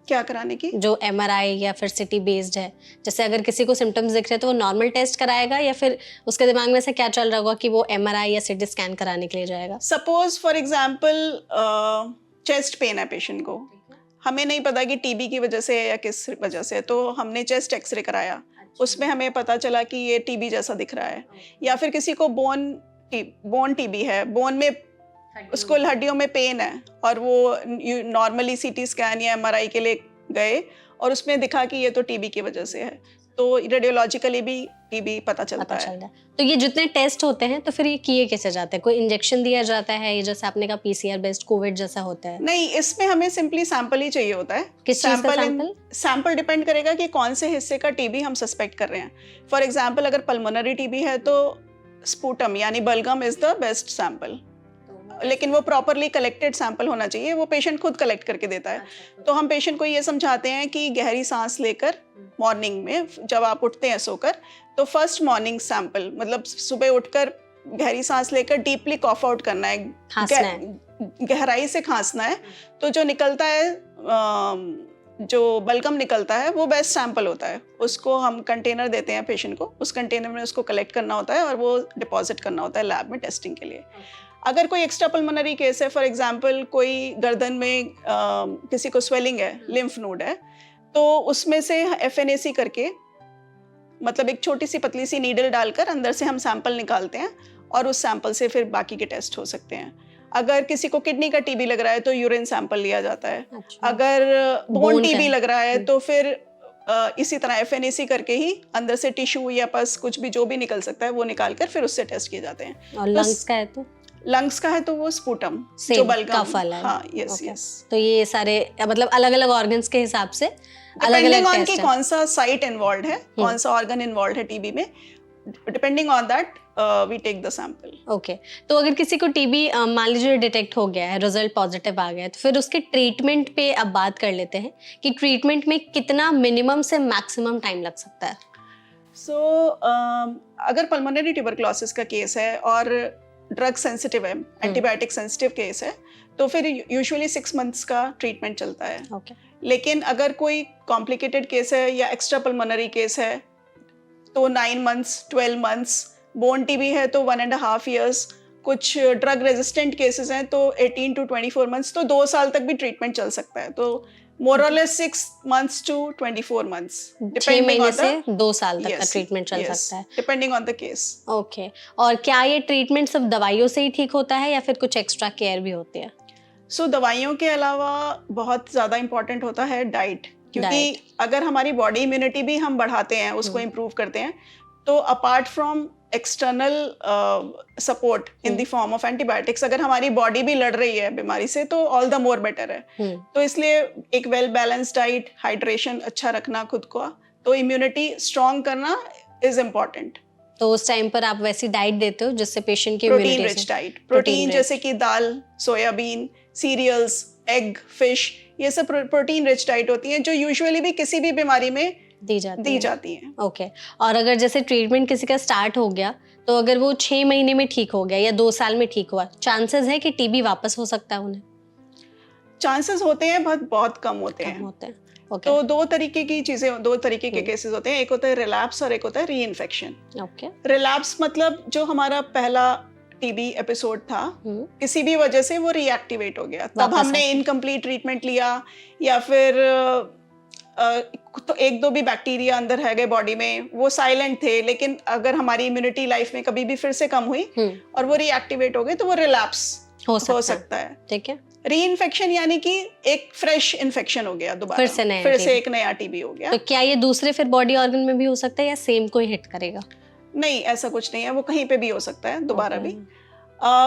क्या कराने की? जो एमआरआई या फिर सिटी बेस्ड है, जैसे अगर किसी को सिम्टम्स दिख रहे हैं तो वो नॉर्मल टेस्ट कराएगा, या फिर उसके दिमाग में से क्या चल रहा होगा कि वो एमआरआई या सिटी स्कैन कराने के लिए जाएगा? Suppose for example chest pain है पेशेंट को, हमें नहीं पता कि टीबी की वजह से है या किस वजह से, तो हमने चेस्ट एक्सरे कराया, उसमें हमें पता चला कि ये टीबी जैसा दिख रहा है। या फिर किसी को बोन टीबी है, बोन में उसको हड्डियों में पेन है, और वो नॉर्मली सीटी स्कैन या एमआरआई के लिए गए और उसमें दिखा कि ये तो टीबी की वजह से है, तो रेडियोलॉजिकली भी टीबी पता चलता है। तो ये जितने टेस्ट होते हैं तो फिर ये किए कैसे जाते हैं? कोई इंजेक्शन दिया जाता है, ये जैसे आपने कहा पीसीआर बेस्ड कोविड जैसा होता है? नहीं, इसमें हमें सिंपली सैंपल ही चाहिए होता है। किस चीज का सैंपल? सैंपल डिपेंड करेगा कि कौन से हिस्से का टीबी हम सस्पेक्ट कर रहे हैं। फॉर एग्जाम्पल अगर पल्मोनरी टीबी है तो स्पूटम यानी बलगम इज द बेस्ट सैंपल। लेकिन वो प्रॉपरली कलेक्टेड सैंपल होना चाहिए, वो पेशेंट खुद कलेक्ट करके देता है। तो हम पेशेंट को ये समझाते हैं कि गहरी सांस लेकर मॉर्निंग में जब आप उठते हैं सोकर, तो फर्स्ट मॉर्निंग सैंपल मतलब सुबह उठकर गहरी सांस लेकर डीपली कॉफ आउट करना है, गहराई से खांसना है। तो जो निकलता है जो बलगम निकलता है वो बेस्ट सैंपल होता है। उसको हम कंटेनर देते हैं पेशेंट को, उस कंटेनर में उसको कलेक्ट करना होता है और वो डिपॉजिट करना होता है लैब में टेस्टिंग के लिए। अगर कोई एक्स्ट्रा पल्मोनरी केस है, फॉर एग्जांपल कोई गर्दन में किसी को स्वेलिंग है, लिम्फ नोड है, तो उसमें से FNAC करके मतलब एक छोटी सी पतली सी नीडल डालकर अंदर से हम सैंपल निकालते हैं और उस सैंपल से फिर बाकी के टेस्ट हो सकते हैं। अगर किसी को किडनी का TB लग रहा है तो यूरिन सैंपल लिया जाता है। अच्छा। अगर बोन TB लग रहा है तो फिर इसी तरह FNAC करके ही अंदर से टिश्यू या पस कुछ भी जो भी निकल सकता है वो निकाल कर फिर उससे टेस्ट किए जाते हैं। और लंग्स का है तो लंग्स का है तो वो स्पूटम जो बलगम है। हाँ, यस यस। तो ये सारे मतलब अलग अलग ऑर्गन्स के हिसाब से डिपेंडिंग ऑन कि कौन सा साइट इन्वॉल्व है, कौन सा ऑर्गन इन्वॉल्व है TB में, depending on that we take the sample. Okay. तो अगर किसी को TB मान लीजिए डिटेक्ट हो गया है, रिजल्ट पॉजिटिव आ गया है, तो फिर उसके ट्रीटमेंट पे अब बात कर लेते हैं कि ट्रीटमेंट में कितना मिनिमम से मैक्सिमम टाइम लग सकता है। अगर पल्मोनरी ट्यूबरकुलोसिस का केस है और ड्रग सेंसिटिव है, एंटीबायोटिक सेंसिटिव केस है, तो फिर यूजुअली 6 मंथ्स का ट्रीटमेंट चलता है। ओके। लेकिन अगर कोई कॉम्प्लिकेटेड केस है या एक्स्ट्रा पल्मोनरी केस है तो 9 मंथ्स, 12 मंथ्स, बोन TB है तो 1.5 years, कुछ ड्रग रेजिस्टेंट केसेस हैं तो 18 to 24 मंथ्स, तो 2 साल तक भी ट्रीटमेंट चल सकता है। तो मोर और लेस 6 months to 24 months, 6 महीने से 2 साल तक का ट्रीटमेंट चल सकता है, depending on the case. Okay. और क्या ये ट्रीटमेंट सिर्फ दवाइयों से ही ठीक होता है या फिर कुछ एक्स्ट्रा केयर भी होती है? दवाइयों के अलावा बहुत ज़्यादा इम्पोर्टेंट होता है डाइट, क्योंकि अगर हमारी बॉडी इम्यूनिटी भी हम बढ़ाते हैं, उसको इम्प्रूव करते हैं, तो apart from external support in the form of antibiotics, अगर हमारी बॉडी भी लड़ रही है बीमारी से तो ऑल द मोर बेटर है। तो इसलिए एक वेल बैलेंस डाइट, हाइड्रेशन अच्छा रखना खुद को, तो इम्यूनिटी स्ट्रॉन्ग करना इज इम्पोर्टेंट। तो उस टाइम पर आप वैसी डाइट देते हो जिससे पेशेंट की प्रोटीन रिच डाइट, प्रोटीन जैसे कि दाल, सोयाबीन, सीरियल्स, एग, फिश, ये सब प्रोटीन रिच डाइट होती हैं जो यूजुअली भी किसी भी बीमारी में दी जाती हैं। ओके। और अगर जैसे ट्रीटमेंट किसी का स्टार्ट हो गया तो अगर वो 6 महीने में ठीक हो गया या 2 साल में ठीक हुआ, चांसेस है कि TB वापस हो सकता है उन्हें? चांसेस होते हैं, बहुत कम होते हैं। Okay. तो 2 तरीके की चीजें, 2 तरीके के केसेस होते हैं, एक होता है रिलैप्स और एक होता है रीइंफेक्शन। रिलैप्स मतलब जो हमारा पहला TB एपिसोड था, किसी भी वजह से वो रीएक्टिवेट हो गया, तब हमने इनकम्प्लीट ट्रीटमेंट लिया या फिर तो 1-2 भी बैक्टीरिया अंदर है गए बॉडी में, वो साइलेंट थे, लेकिन अगर हमारी इम्यूनिटी लाइफ में कभी भी फिर से कम हुई और वो रीएक्टिवेट हो गए तो वो रिलैप्स हो सकता है। ठीक है। रीइंफेक्शन यानी कि एक फ्रेश इन्फेक्शन हो गया, दोबारा फिर से एक नया TB हो गया। तो क्या ये दूसरे फिर बॉडी ऑर्गन में भी हो सकता है या सेम को ही हिट करेगा? नहीं, ऐसा कुछ नहीं है, वो कहीं पे भी हो सकता है दोबारा भी,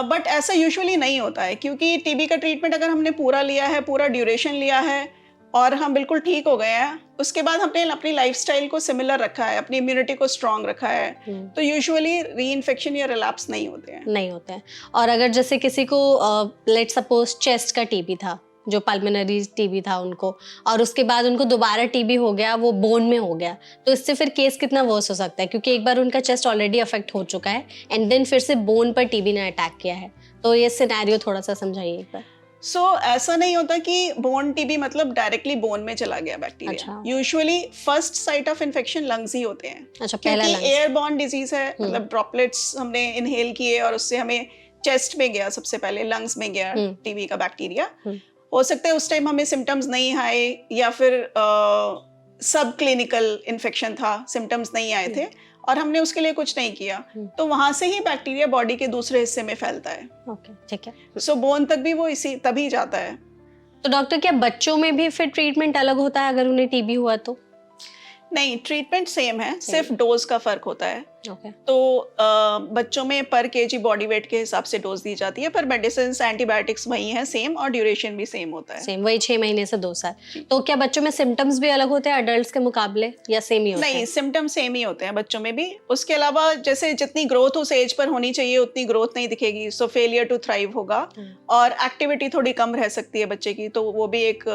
बट ऐसा यूजुअली नहीं होता है, क्योंकि TB का ट्रीटमेंट अगर हमने पूरा लिया है, पूरा ड्यूरेशन लिया है और हम बिल्कुल ठीक हो गए हैं, उसके बाद हमने अपनी लाइफस्टाइल को सिमिलर रखा है, अपनी इम्यूनिटी को स्ट्रांग रखा है, तो यूजुअली रीइंफेक्शन या रिलैप्स नहीं होते हैं। और अगर जैसे किसी को लेट सपोज चेस्ट का TB था, जो पल्मोनरी TB था उनको, और उसके बाद उनको दोबारा TB हो गया, वो बोन में हो गया, तो इससे फिर केस कितना वर्स हो सकता है? क्योंकि एक बार उनका चेस्ट ऑलरेडी अफेक्ट हो चुका है एंड देन फिर से बोन पर TB ने अटैक किया है, तो ये सिनेरियो थोड़ा सा समझाइए एक बार। ऐसा नहीं होता कि बोन TB मतलब डायरेक्टली बोन में चला गया bacteria. Usually first site of infection lungs ही होते हैं। क्योंकि एयरबॉर्न डिजीज है, मतलब ड्रॉपलेट्स हमने इनहेल किए और उससे हमें चेस्ट में गया, सबसे पहले लंग्स में गया TB का बैक्टीरिया। हो सकता है उस टाइम हमें सिम्टम्स नहीं आए या फिर सब क्लिनिकल इन्फेक्शन था, सिम्टम्स नहीं आए थे और हमने उसके लिए कुछ नहीं किया, तो वहां से ही बैक्टीरिया बॉडी के दूसरे हिस्से में फैलता है। ओके, ठीक है। बोन तक भी वो तभी जाता है। तो डॉक्टर, क्या बच्चों में भी फिर ट्रीटमेंट अलग होता है अगर उन्हें TB हुआ तो? नहीं, ट्रीटमेंट सेम है, सिर्फ डोज का फर्क होता है। ओके तो बच्चों में पर केजी बॉडी वेट के हिसाब से डोज दी जाती है, पर मेडिसिन एंटीबायोटिक्स वही है सेम, और ड्यूरेशन भी सेम होता है। सेम वही 6 महीने से 2 साल। तो क्या बच्चों में सिम्टम्स भी अलग होते हैं अडल्ट्स के मुकाबले या सेम ही होते हैं? नहीं, सिम्टम सेम ही होते हैं बच्चों में भी। उसके अलावा जैसे जितनी ग्रोथ उस एज पर होनी चाहिए उतनी ग्रोथ नहीं दिखेगी, सो फेलियर टू थ्राइव होगा, और एक्टिविटी थोड़ी कम रह सकती है बच्चे की, तो वो भी एक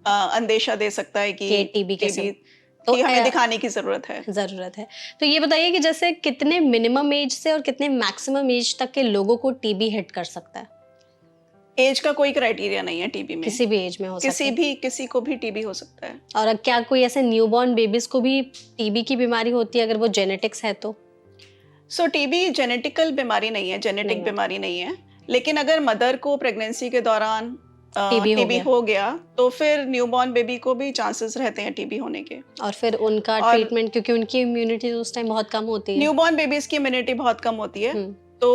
अंदेशा दे सकता है कि टीबी के टीबी तो की हमें दिखाने की जरूरत है। जरूरत है। तो ये बताइए कि जैसे कितने मिनिमम एज से और कितने मैक्सिमम एज तक के लोगों को टीबी हिट कर सकता है? एज का कोई क्राइटेरिया नहीं है टीबी में, किसी भी एज में हो सकता है, किसी को भी टीबी हो सकता है। और क्या कोई ऐसे न्यूबॉर्न बेबीज को भी टीबी की बीमारी होती है अगर वो जेनेटिक्स है तो? सो टीबी जेनेटिकल बीमारी नहीं है, जेनेटिक बीमारी नहीं है, लेकिन अगर मदर को प्रेगनेंसी के दौरान टीबी हो गया तो फिर न्यूबॉर्न बेबी को भी चांसेस रहते हैं टीबी होने के। और फिर उनका ट्रीटमेंट, क्योंकि उनकी इम्यूनिटी उस टाइम बहुत कम होती है। न्यूबॉर्न बेबीज की इम्यूनिटी बहुत कम होती है, तो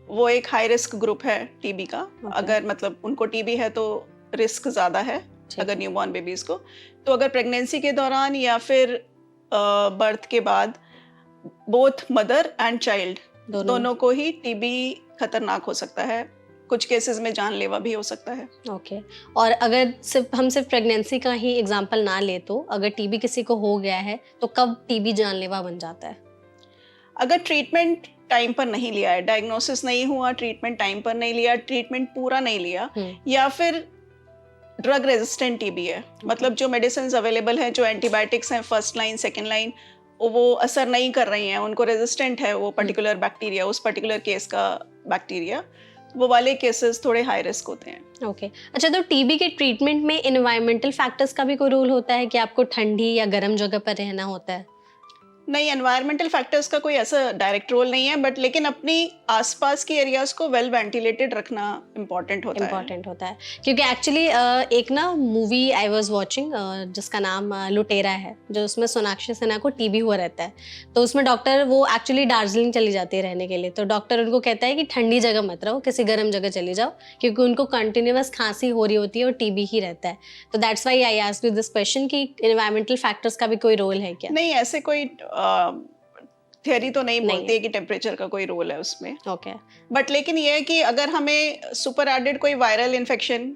वो एक हाई रिस्क ग्रुप है टीबी का। अगर मतलब उनको टीबी है तो रिस्क ज्यादा है अगर न्यूबॉर्न बेबीज को। तो अगर प्रेगनेंसी के दौरान या फिर बर्थ के बाद बोथ मदर एंड चाइल्ड दोनों को ही टीबी खतरनाक हो सकता है, कुछ केसेस में जानलेवा भी हो सकता है। ओके और अगर हम सिर्फ प्रेगनेंसी का ही एग्जांपल ना ले तो अगर टीबी किसी को हो गया है तो कब टीबी जानलेवा बन जाता है? अगर ट्रीटमेंट टाइम पर नहीं लिया है, डायग्नोसिस नहीं हुआ, ट्रीटमेंट टाइम पर नहीं लिया, ट्रीटमेंट पूरा नहीं लिया, या फिर ड्रग रेजिस्टेंट टीबी है, मतलब जो मेडिसिन अवेलेबल है, जो एंटीबायोटिक्स हैं फर्स्ट लाइन सेकेंड लाइन, वो असर नहीं कर रही हैं, उनको रेजिस्टेंट है वो पर्टिकुलर बैक्टीरिया, उस पर्टिकुलर केस का बैक्टीरिया, वो वाले केसेस थोड़े हाई रिस्क होते हैं। ओके अच्छा, तो टीबी के ट्रीटमेंट में एनवायरमेंटल फैक्टर्स का भी कोई रोल होता है कि आपको ठंडी या गर्म जगह पर रहना होता है? नहीं, एनवायरमेंटल फैक्टर्स का कोई ऐसा डायरेक्ट रोल नहीं है, बट लेकिन अपनी आसपास की एरियाज को वेल वेंटिलेटेड रखना इम्पोर्टेंट होता है। क्योंकि एक्चुअली एक ना मूवी आई वाज वाचिंग जिसका नाम लुटेरा है, जो उसमें सोनाक्षी सिन्हा को टीबी हुआ रहता है, तो उसमें डॉक्टर वो एक्चुअली दार्जिलिंग चली जाती है रहने के लिए, तो डॉक्टर उनको कहता है कि ठंडी जगह मत रहो, किसी गर्म जगह चली जाओ, क्योंकि उनको कंटिन्यूअस खांसी हो रही होती है और टीबी ही रहता है। तो that's why I asked you this question कि एनवायरमेंटल फैक्टर्स का भी कोई रोल है क्या? नहीं, ऐसे कोई थियरी तो नहीं बोलती है कि टेम्परेचर का कोई रोल है उसमें। ओके बट लेकिन ये है कि अगर हमें सुपर एडेड कोई वायरल इन्फेक्शन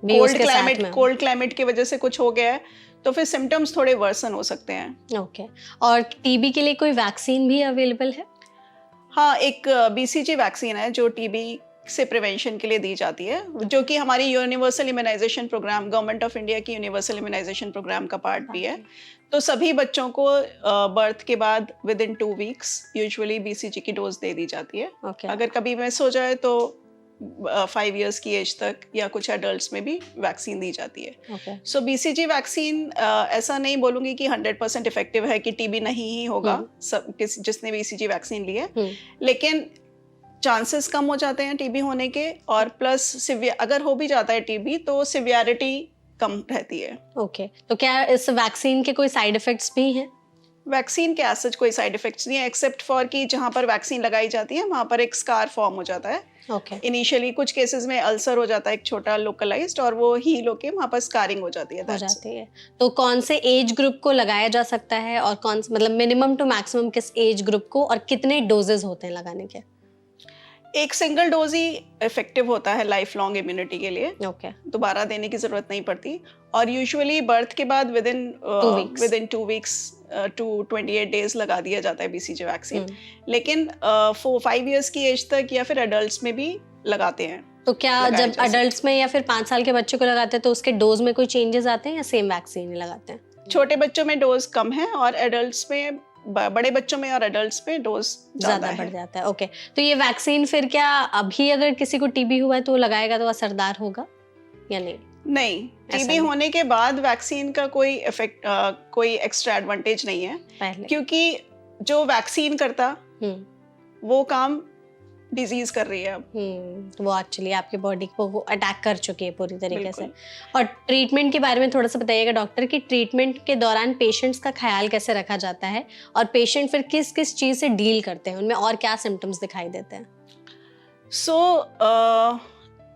कोल्ड क्लाइमेट की वजह से कुछ हो गया है तो फिर सिम्टम्स थोड़े वर्सन हो सकते हैं। ओके और टीबी के लिए कोई वैक्सीन भी अवेलेबल है? हाँ, एक बीसीजी वैक्सीन है जो टीबी से प्रिवेंशन के लिए दी जाती है, जो कि हमारी universal immunisation programme, government of India की यूनिवर्सल इम्यूनाइजेशन प्रोग्राम का पार्ट भी है। तो सभी बच्चों को बर्थ के बाद within 2 weeks usually BCG की डोज दे दी जाती है। अगर कभी मिस हो जाए तो 5 इयर्स की एज तक या कुछ एडल्ट्स में भी वैक्सीन दी जाती है। सो बीसीजी वैक्सीन ऐसा नहीं बोलूंगी कि 100% इफेक्टिव है कि टीबी नहीं ही होगा सब जिसने बीसीजी वैक्सीन ली है, लेकिन चांसेस कम हो जाते हैं टीबी होने के, और प्लस अगर हो भी जाता है टीबी तो सिवियरिटी कम रहती है। ओके तो क्या इस वैक्सीन के कोई साइड इफेक्ट्स भी हैं? वैक्सीन के एज सच कोई साइड इफेक्ट्स नहीं है, एक्सेप्ट फॉर कि जहाँ पर वैक्सीन लगाई जाती है वहाँ पर एक स्कार फॉर्म हो जाता है। इनिशियली कुछ केसेस में अल्सर हो जाता है एक छोटा लोकलाइज्ड, और वो हील होके वहाँ पर स्कारिंग हो जाती है। तो कौन से एज ग्रुप को लगाया जा सकता है और कौन से मतलब मिनिमम टू मैक्सिमम किस एज ग्रुप को, और कितने डोजेस होते हैं लगाने के? एक सिंगल डोज ही इफेक्टिव होता है लाइफ लॉन्ग इम्यूनिटी के लिए। दोबारा देने की जरूरत नहीं पड़ती, और यूजुअली बर्थ के बाद within 2 weeks to 28 days लगा दिया जाता है बीसीजी वैक्सीन, लेकिन 5 इयर्स की एज तक या फिर एडल्ट्स में भी लगाते हैं। तो क्या जब एडल्ट्स में या फिर 5 साल के बच्चे को लगाते हैं तो उसके डोज में कोई चेंजेस आते हैं या सेम वैक्सीन ही लगाते हैं? छोटे बच्चों में डोज कम है और एडल्ट्स में, बड़े बच्चों में और एडल्ट्स में डोज ज्यादा बढ़ जाता है। ओके तो ये वैक्सीन फिर क्या अभी अगर किसी को टीबी हुआ है तो लगाएगा तो असरदार होगा या नहीं? नहीं, टीबी होने के बाद वैक्सीन का कोई इफेक्ट, कोई एक्स्ट्रा एडवांटेज नहीं है पहले, क्योंकि जो वैक्सीन करता वो काम डिजीज कर रही है अब। वो एक्चुअली आपकी बॉडी को वो अटैक कर चुकी है पूरी तरीके से। और ट्रीटमेंट के बारे में थोड़ा सा बताइएगा डॉक्टर कि ट्रीटमेंट के दौरान पेशेंट्स का ख्याल कैसे रखा जाता है और पेशेंट फिर किस किस चीज़ से डील करते हैं, उनमें और क्या सिम्टम्स दिखाई देते हैं?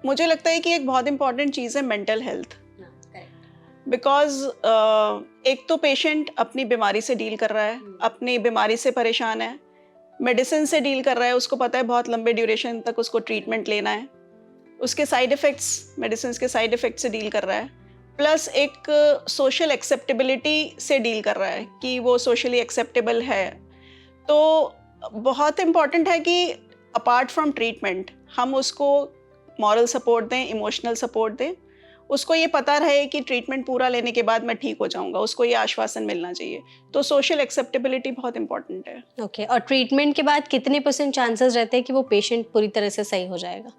मुझे लगता है कि एक बहुत इंपॉर्टेंट चीज़ है मेंटल हेल्थ, बिकॉज एक तो पेशेंट अपनी बीमारी से डील कर रहा है, अपनी बीमारी से परेशान है, मेडिसिन से डील कर रहा है, उसको पता है बहुत लंबे ड्यूरेशन तक उसको ट्रीटमेंट लेना है, उसके साइड इफ़ेक्ट्स, मेडिसिन के साइड इफ़ेक्ट से डील कर रहा है, प्लस एक सोशल एक्सेप्टेबिलिटी से डील कर रहा है कि वो सोशली एक्सेप्टेबल है। तो बहुत इम्पॉर्टेंट है कि अपार्ट फ्रॉम ट्रीटमेंट हम उसको मॉरल सपोर्ट दें, इमोशनल सपोर्ट दें, उसको ये पता रहे कि ट्रीटमेंट पूरा लेने के बाद मैं ठीक हो जाऊंगा, उसको ये आश्वासन मिलना चाहिए। तो सोशल एक्सेप्टेबिलिटी बहुत इंपॉर्टेंट है। ओके, और ट्रीटमेंट के बाद कितने % चांसेस रहते हैं कि वो पेशेंट पूरी तरह से सही हो जाएगा?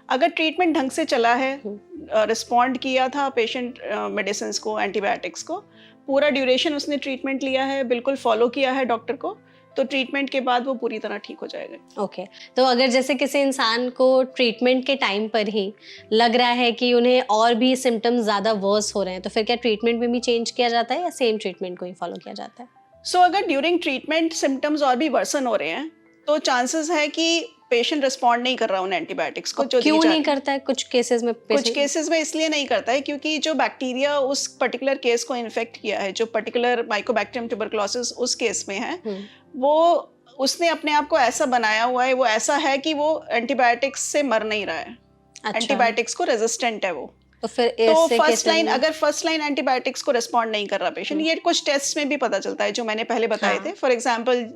अगर ट्रीटमेंट ढंग से चला है, रिस्पॉन्ड किया था पेशेंट मेडिसिन को, एंटीबायोटिक्स को, पूरा ड्यूरेशन उसने ट्रीटमेंट लिया है, बिल्कुल फॉलो किया है डॉक्टर को, तो ट्रीटमेंट के बाद वो पूरी तरह ठीक हो जाएगा। ओके, तो अगर जैसे किसी इंसान को ट्रीटमेंट के टाइम पर ही लग रहा है कि उन्हें और भी सिम्टम्स ज़्यादा वर्स हो रहे हैं, तो फिर क्या ट्रीटमेंट में भी चेंज किया जाता है या सेम ट्रीटमेंट को ही फॉलो किया जाता है? सो अगर ड्यूरिंग ट्रीटमेंट सिम्टम्स और भी वर्सन हो रहे हैं, तो चांसेस है कि पेशेंट रिस्पॉन्ड नहीं कर रहा उन एंटीबायोटिक्स को जो क्यों नहीं करता है? कुछ केसेस में कुछ केसेस में इसलिए नहीं करता है क्योंकि जो बैक्टीरिया उस पर्टिकुलर केस को इन्फेक्ट किया है, जो पर्टिकुलर माइकोबैक्टीरियम ट्यूबरकुलोसिस उस केस में है, वो उसने अपने आप को ऐसा बनाया हुआ है, वो ऐसा है कि वो एंटीबायोटिक्स से मर नहीं रहा है। अच्छा। एंटीबायोटिक्स को रेजिस्टेंट है वो। तो फिर तो फर्स्ट लाइन, अगर फर्स्ट लाइन एंटीबायोटिक्स को रिस्पॉन्ड नहीं कर रहा पेशेंट, ये कुछ टेस्ट में भी पता चलता है जो मैंने पहले बताए थे। For example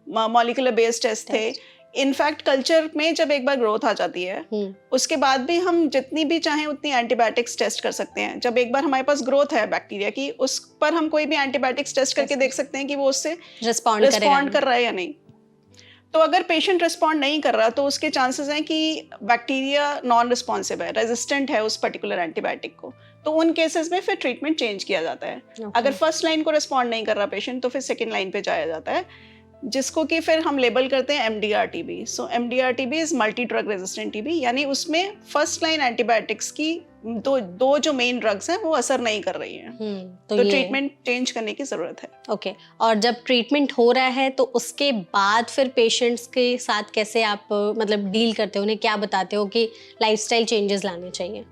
molecular based test थे। इनफैक्ट कल्चर में जब एक बार ग्रोथ आ जाती है, उसके बाद भी हम जितनी भी चाहें उतनी एंटीबायोटिक्स टेस्ट कर सकते हैं। जब एक बार हमारे पास ग्रोथ है बैक्टीरिया की, उस पर हम कोई भी एंटीबायोटिक्स टेस्ट करके देख सकते हैं कि वो उससे रिस्पॉन्ड कर रहा है या नहीं। तो अगर पेशेंट रिस्पॉन्ड नहीं कर रहा, तो उसके चांसेस हैं कि बैक्टीरिया नॉन रिस्पॉन्सिव है, रेजिस्टेंट है उस पर्टिकुलर एंटीबायोटिक को। तो उन केसेस में फिर ट्रीटमेंट चेंज किया जाता है। अगर फर्स्ट लाइन को रिस्पॉन्ड नहीं कर रहा पेशेंट, तो फिर सेकेंड लाइन पे जाया जाता है, जिसको कि फिर हम लेबल करते हैं MDR-TB। So MDR-TB is multi drug resistant TB, यानी उसमें फर्स्ट लाइन एंटीबायोटिक्स की दो जो मेन ड्रग्स हैं वो असर नहीं कर रही हैं। तो ट्रीटमेंट चेंज करने की जरूरत है। ओके, और जब ट्रीटमेंट हो रहा है तो उसके बाद फिर पेशेंट्स के साथ कैसे आप मतलब डील करते हो, उन्हें क्या बताते हो कि लाइफस्टाइल चेंजेस लाने चाहिए?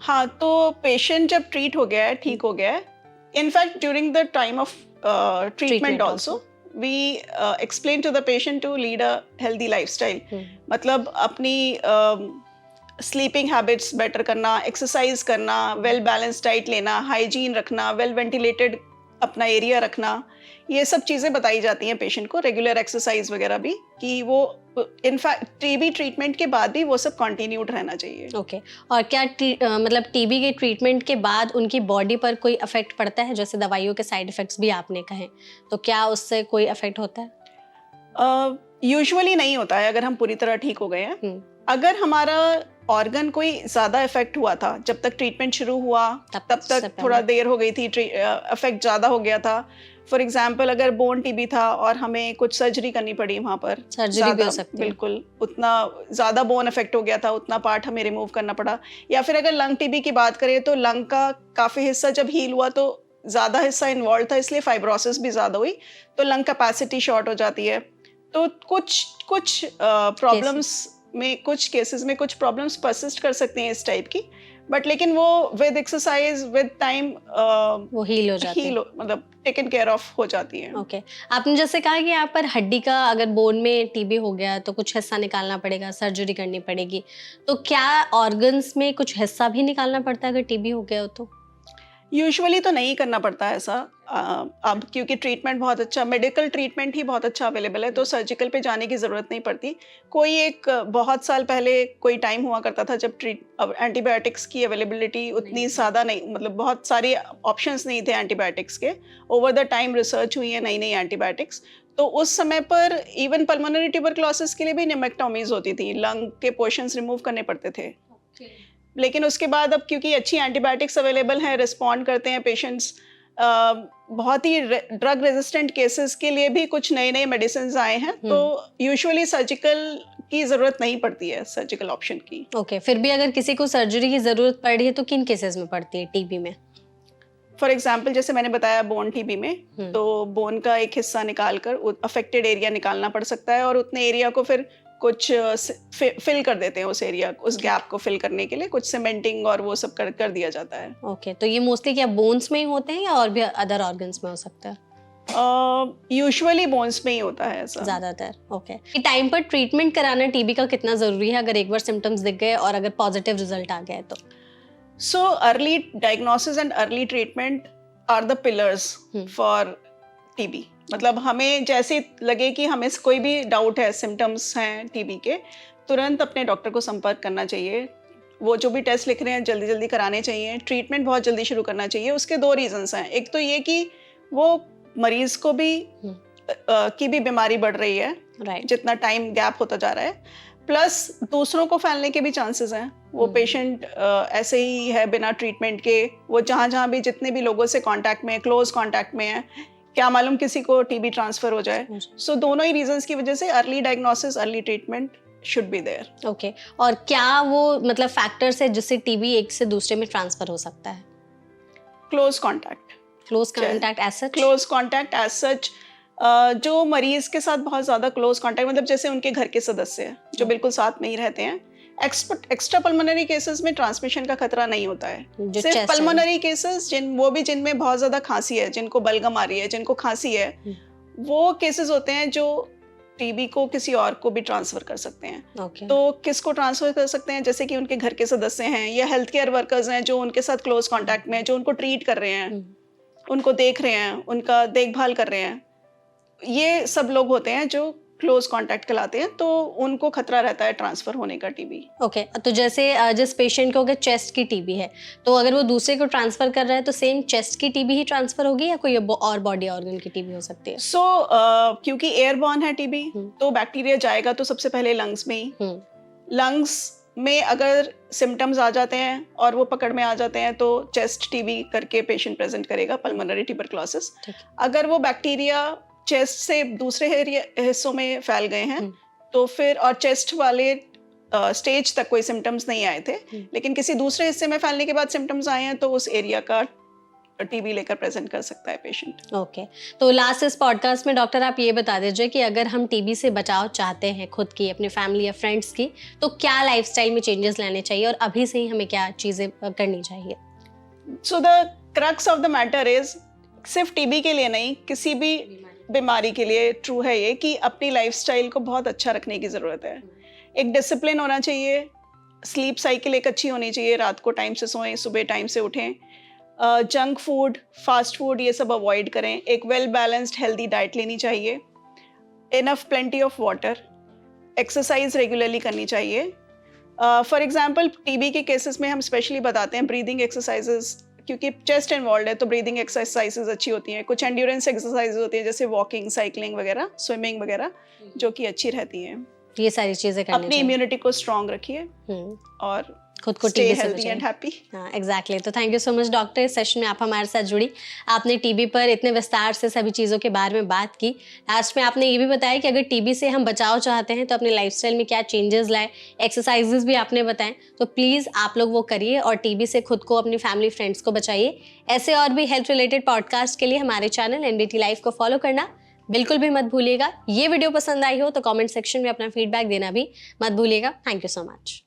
हाँ, तो पेशेंट जब ट्रीट हो गया है, ठीक हो गया है, in fact during the time of treatment also we explain to the patient to lead a healthy lifestyle। मतलब अपनी स्लीपिंग हैबिट्स बेटर करना, एक्सरसाइज करना, वेल बैलेंस डाइट लेना, हाइजीन रखना, वेल वेंटिलेटेड अपना एरिया रखना, ये सब चीज़ें बताई जाती हैं पेशेंट को। रेगुलर एक्सरसाइज वगैरह भी, कि वो इनफैक्ट टीबी ट्रीटमेंट के बाद भी वो सब कंटिन्यूड रहना चाहिए। ओके, और क्या मतलब टीबी के ट्रीटमेंट के बाद उनकी बॉडी पर कोई इफेक्ट पड़ता है? जैसे दवाइयों के साइड इफेक्ट्स भी आपने कहे, तो क्या उससे कोई इफेक्ट होता है? यूजुअली नहीं होता है अगर हम पूरी तरह ठीक हो गए हैं। अगर हमारा ऑर्गन कोई ज़्यादा इफेक्ट हुआ था, जब तक ट्रीटमेंट शुरू हुआ तब तक थोड़ा देर हो गई थी, इफेक्ट ज़्यादा हो गया था। फॉर एग्जाम्पल अगर बोन टीबी था और हमें कुछ सर्जरी करनी पड़ी वहाँ पर, सर्जरी भी हो सकती है। बिल्कुल, उतना ज़्यादा बोन इफेक्ट हो गया था, उतना पार्ट हमें रिमूव करना पड़ा। या फिर अगर लंग टीबी की बात करें तो लंग का काफ़ी हिस्सा जब हील हुआ तो ज़्यादा हिस्सा इन्वॉल्व था, इसलिए फाइब्रोसिस भी ज़्यादा हुई, तो लंग कैपेसिटी शॉर्ट हो जाती है। तो कुछ प्रॉब्लम्स में, कुछ केसेस में कुछ प्रॉब्लम्स परसिस्ट कर सकते हैं इस टाइप की, बट लेकिन वो विद एक्सरसाइज, विद टाइम वो हील हो जाती है, मतलब टेकन केयर ऑफ हो जाती है। ओके, आपने जैसे कहा कि यहाँ पर हड्डी का अगर बोन में टीबी हो गया तो कुछ हिस्सा निकालना पड़ेगा, सर्जरी करनी पड़ेगी, तो क्या ऑर्गन्स में कुछ हिस्सा भी निकालना पड़ता है अगर टीबी हो गया हो तो? यूजुअली तो नहीं करना पड़ता है ऐसा, अब क्योंकि ट्रीटमेंट बहुत अच्छा, मेडिकल ट्रीटमेंट ही बहुत अच्छा अवेलेबल है, तो सर्जिकल पे जाने की ज़रूरत नहीं पड़ती। कोई एक बहुत साल पहले कोई टाइम हुआ करता था जब एंटीबायोटिक्स की अवेलेबिलिटी उतनी ज़्यादा नहीं, मतलब बहुत सारे ऑप्शंस नहीं थे एंटीबायोटिक्स के। ओवर द टाइम रिसर्च हुई है नई नई एंटीबायोटिक्स, तो उस समय पर इवन पल्मोनरी ट्यूबरकुलोसिस के लिए भी निमेक्टोमीज होती थी, लंग के पोर्शंस रिमूव करने पड़ते थे। लेकिन उसके बाद अब क्योंकि अच्छी एंटीबायोटिक्स अवेलेबल हैं, रिस्पॉन्ड करते हैं पेशेंट्स, बहुत ही ड्रग रेजिस्टेंट केसेस के लिए भी कुछ नए नए मेडिसिन आए हैं, तो यूजुअली सर्जिकल की ज़रूरत नहीं पड़ती है, सर्जिकल ऑप्शन की। ओके, फिर भी अगर किसी को सर्जरी की ज़रूरत पड़ रही है तो किन केसेस में पड़ती है टीबी में? फॉर एग्जाम्पल जैसे मैंने बताया बोन टीबी में, तो बोन का एक हिस्सा निकाल कर अफेक्टेड एरिया निकालना पड़ सकता है, और उतने एरिया को फिर कुछ फिल कर देते हैं उस एरिया, उस गैप को फिल करने के लिए कुछ सीमेंटिंग और वो सब कर दिया जाता है। ओके, तो ये मोस्टली क्या बोन्स में ही होते हैं या और भी अदर ऑर्गन्स में हो सकता है? यूजुअली बोन्स में ही होता है ऐसा ज्यादातर। ओके, टाइम पर ट्रीटमेंट कराना टीबी का कितना जरूरी है अगर एक बार सिम्टम्स दिख गए और अगर पॉजिटिव रिजल्ट आ गया है तो? So early diagnosis and early treatment are the pillars for TB. मतलब हमें जैसे लगे कि हमें कोई भी डाउट है, सिम्टम्स हैं टीबी के, तुरंत अपने डॉक्टर को संपर्क करना चाहिए। वो जो भी टेस्ट लिख रहे हैं जल्दी जल्दी कराने चाहिए, ट्रीटमेंट बहुत जल्दी शुरू करना चाहिए। उसके 2 रीजंस हैं। एक तो ये कि वो मरीज को भी की भी बीमारी बढ़ रही है जितना टाइम गैप होता जा रहा है, प्लस दूसरों को फैलने के भी चांसेस हैं। वो पेशेंट ऐसे ही है बिना ट्रीटमेंट के, वो जहाँ भी जितने भी लोगों से कांटेक्ट में है, क्लोज कांटेक्ट में है, क्या मालूम किसी को टीबी ट्रांसफर हो जाए। सो दोनों ही रीजंस की वजह से early diagnosis, early treatment should be there. Okay, और क्या वो मतलब फैक्टर्स है जिससे टीबी एक से दूसरे में ट्रांसफर हो सकता है? क्लोज कांटेक्ट एज सच, जो मरीज के साथ बहुत ज्यादा क्लोज कांटेक्ट, मतलब जैसे उनके घर के सदस्य हैं जो बिल्कुल साथ में ही रहते हैं। एक्स्ट्रा पल्मोनरी केसेस में ट्रांसमिशन का खतरा नहीं होता है। सिर्फ पल्मोनरी केसेस जिनमें बहुत ज्यादा खांसी है, जिनको बलगम आ रही है, जिनको खांसी है, वो केसेस होते हैं जो टीबी को किसी और को भी ट्रांसफर कर सकते हैं। तो किसको ट्रांसफर कर सकते हैं? जैसे कि उनके घर के सदस्य हैं या हेल्थ केयर वर्कर्स हैं जो उनके साथ क्लोज कांटेक्ट में है, जो उनको ट्रीट कर रहे हैं, उनको देख रहे हैं, उनका देखभाल कर रहे हैं। ये सब लोग होते हैं जो क्लोज कांटेक्ट कहलाते हैं, तो उनको खतरा रहता है ट्रांसफर होने का टीबी। ओके, तो जैसे जिस पेशेंट को अगर चेस्ट की टीबी है, तो अगर वो दूसरे को ट्रांसफर कर रहा है तो सेम चेस्ट की टीबी ही ट्रांसफर होगी या कोई और बॉडी ऑर्गन की टीबी हो सकती है? क्योंकि एयरबॉर्न है टीबी, तो बैक्टीरिया जाएगा तो सबसे पहले लंग्स में ही। लंग्स में अगर सिम्टम्स आ जाते हैं और वो पकड़ में आ जाते हैं तो चेस्ट टीबी करके पेशेंट प्रेजेंट करेगा, पल्मोनरी ट्यूबरकुलोसिस। अगर वो बैक्टीरिया चेस्ट से दूसरे हिस्सों में फैल गए हैं तो फिर, और चेस्ट वाले स्टेज तक कोई सिम्टम्स नहीं आए थे, लेकिन किसी दूसरे हिस्से में फैलने के बाद सिम्टम्स आए हैं, तो उस एरिया का टीबी लेकर प्रेजेंट कर सकता है पेशेंट। ओके, तो लास्ट इस पॉडकास्ट में डॉक्टर आप ये बता दीजिए कि अगर हम टीबी से बचाव चाहते हैं खुद की, अपनी फैमिली या फ्रेंड्स की, तो क्या लाइफस्टाइल में चेंजेस लाने चाहिए और अभी से ही हमें क्या चीजें करनी चाहिए? So the crux of the matter is, सिर्फ टीबी के लिए नहीं, किसी भी बीमारी के लिए ट्रू है ये कि अपनी लाइफस्टाइल को बहुत अच्छा रखने की ज़रूरत है। एक डिसिप्लिन होना चाहिए, स्लीप साइकिल एक अच्छी होनी चाहिए, रात को टाइम से सोएं, सुबह टाइम से उठें, जंक फूड, फास्ट फूड ये सब अवॉइड करें, एक वेल बैलेंस्ड हेल्दी डाइट लेनी चाहिए, enough plenty of water, exercise regularly करनी चाहिए। फॉर एग्जांपल टीबी के केसेस में हम स्पेशली बताते हैं ब्रीदिंग एक्सरसाइजेस, क्योंकि चेस्ट इन्वॉल्व है तो ब्रीदिंग एक्सरसाइजेस अच्छी होती हैं। कुछ एंड्योरेंस एक्सरसाइजेस होती हैं जैसे वॉकिंग, साइकिलिंग वगैरह, स्विमिंग वगैरह, जो कि अच्छी रहती हैं। ये सारी चीजें करनी अपनी इम्यूनिटी को स्ट्रांग रखिए और खुद को टीबी से हेल्दी एंड हैप्पी। हाँ, एग्जैक्टली। तो thank you so much doctor, इस सेशन में आप हमारे साथ जुड़ी, आपने टीबी पर इतने विस्तार से सभी चीज़ों के बारे में बात की। लास्ट में आपने ये भी बताया कि अगर टीबी से हम बचाव चाहते हैं तो अपने लाइफस्टाइल में क्या चेंजेस लाए, एक्सरसाइजेस भी आपने बताएं, तो प्लीज़ आप लोग वो करिए और टीबी से खुद को, अपनी फैमिली, फ्रेंड्स को बचाइए। ऐसे और भी हेल्थ रिलेटेड पॉडकास्ट के लिए हमारे चैनल NDT लाइफ को फॉलो करना बिल्कुल भी मत भूलिएगा। ये वीडियो पसंद आई हो तो कमेंट सेक्शन में अपना फीडबैक देना भी मत भूलिएगा। Thank you so much.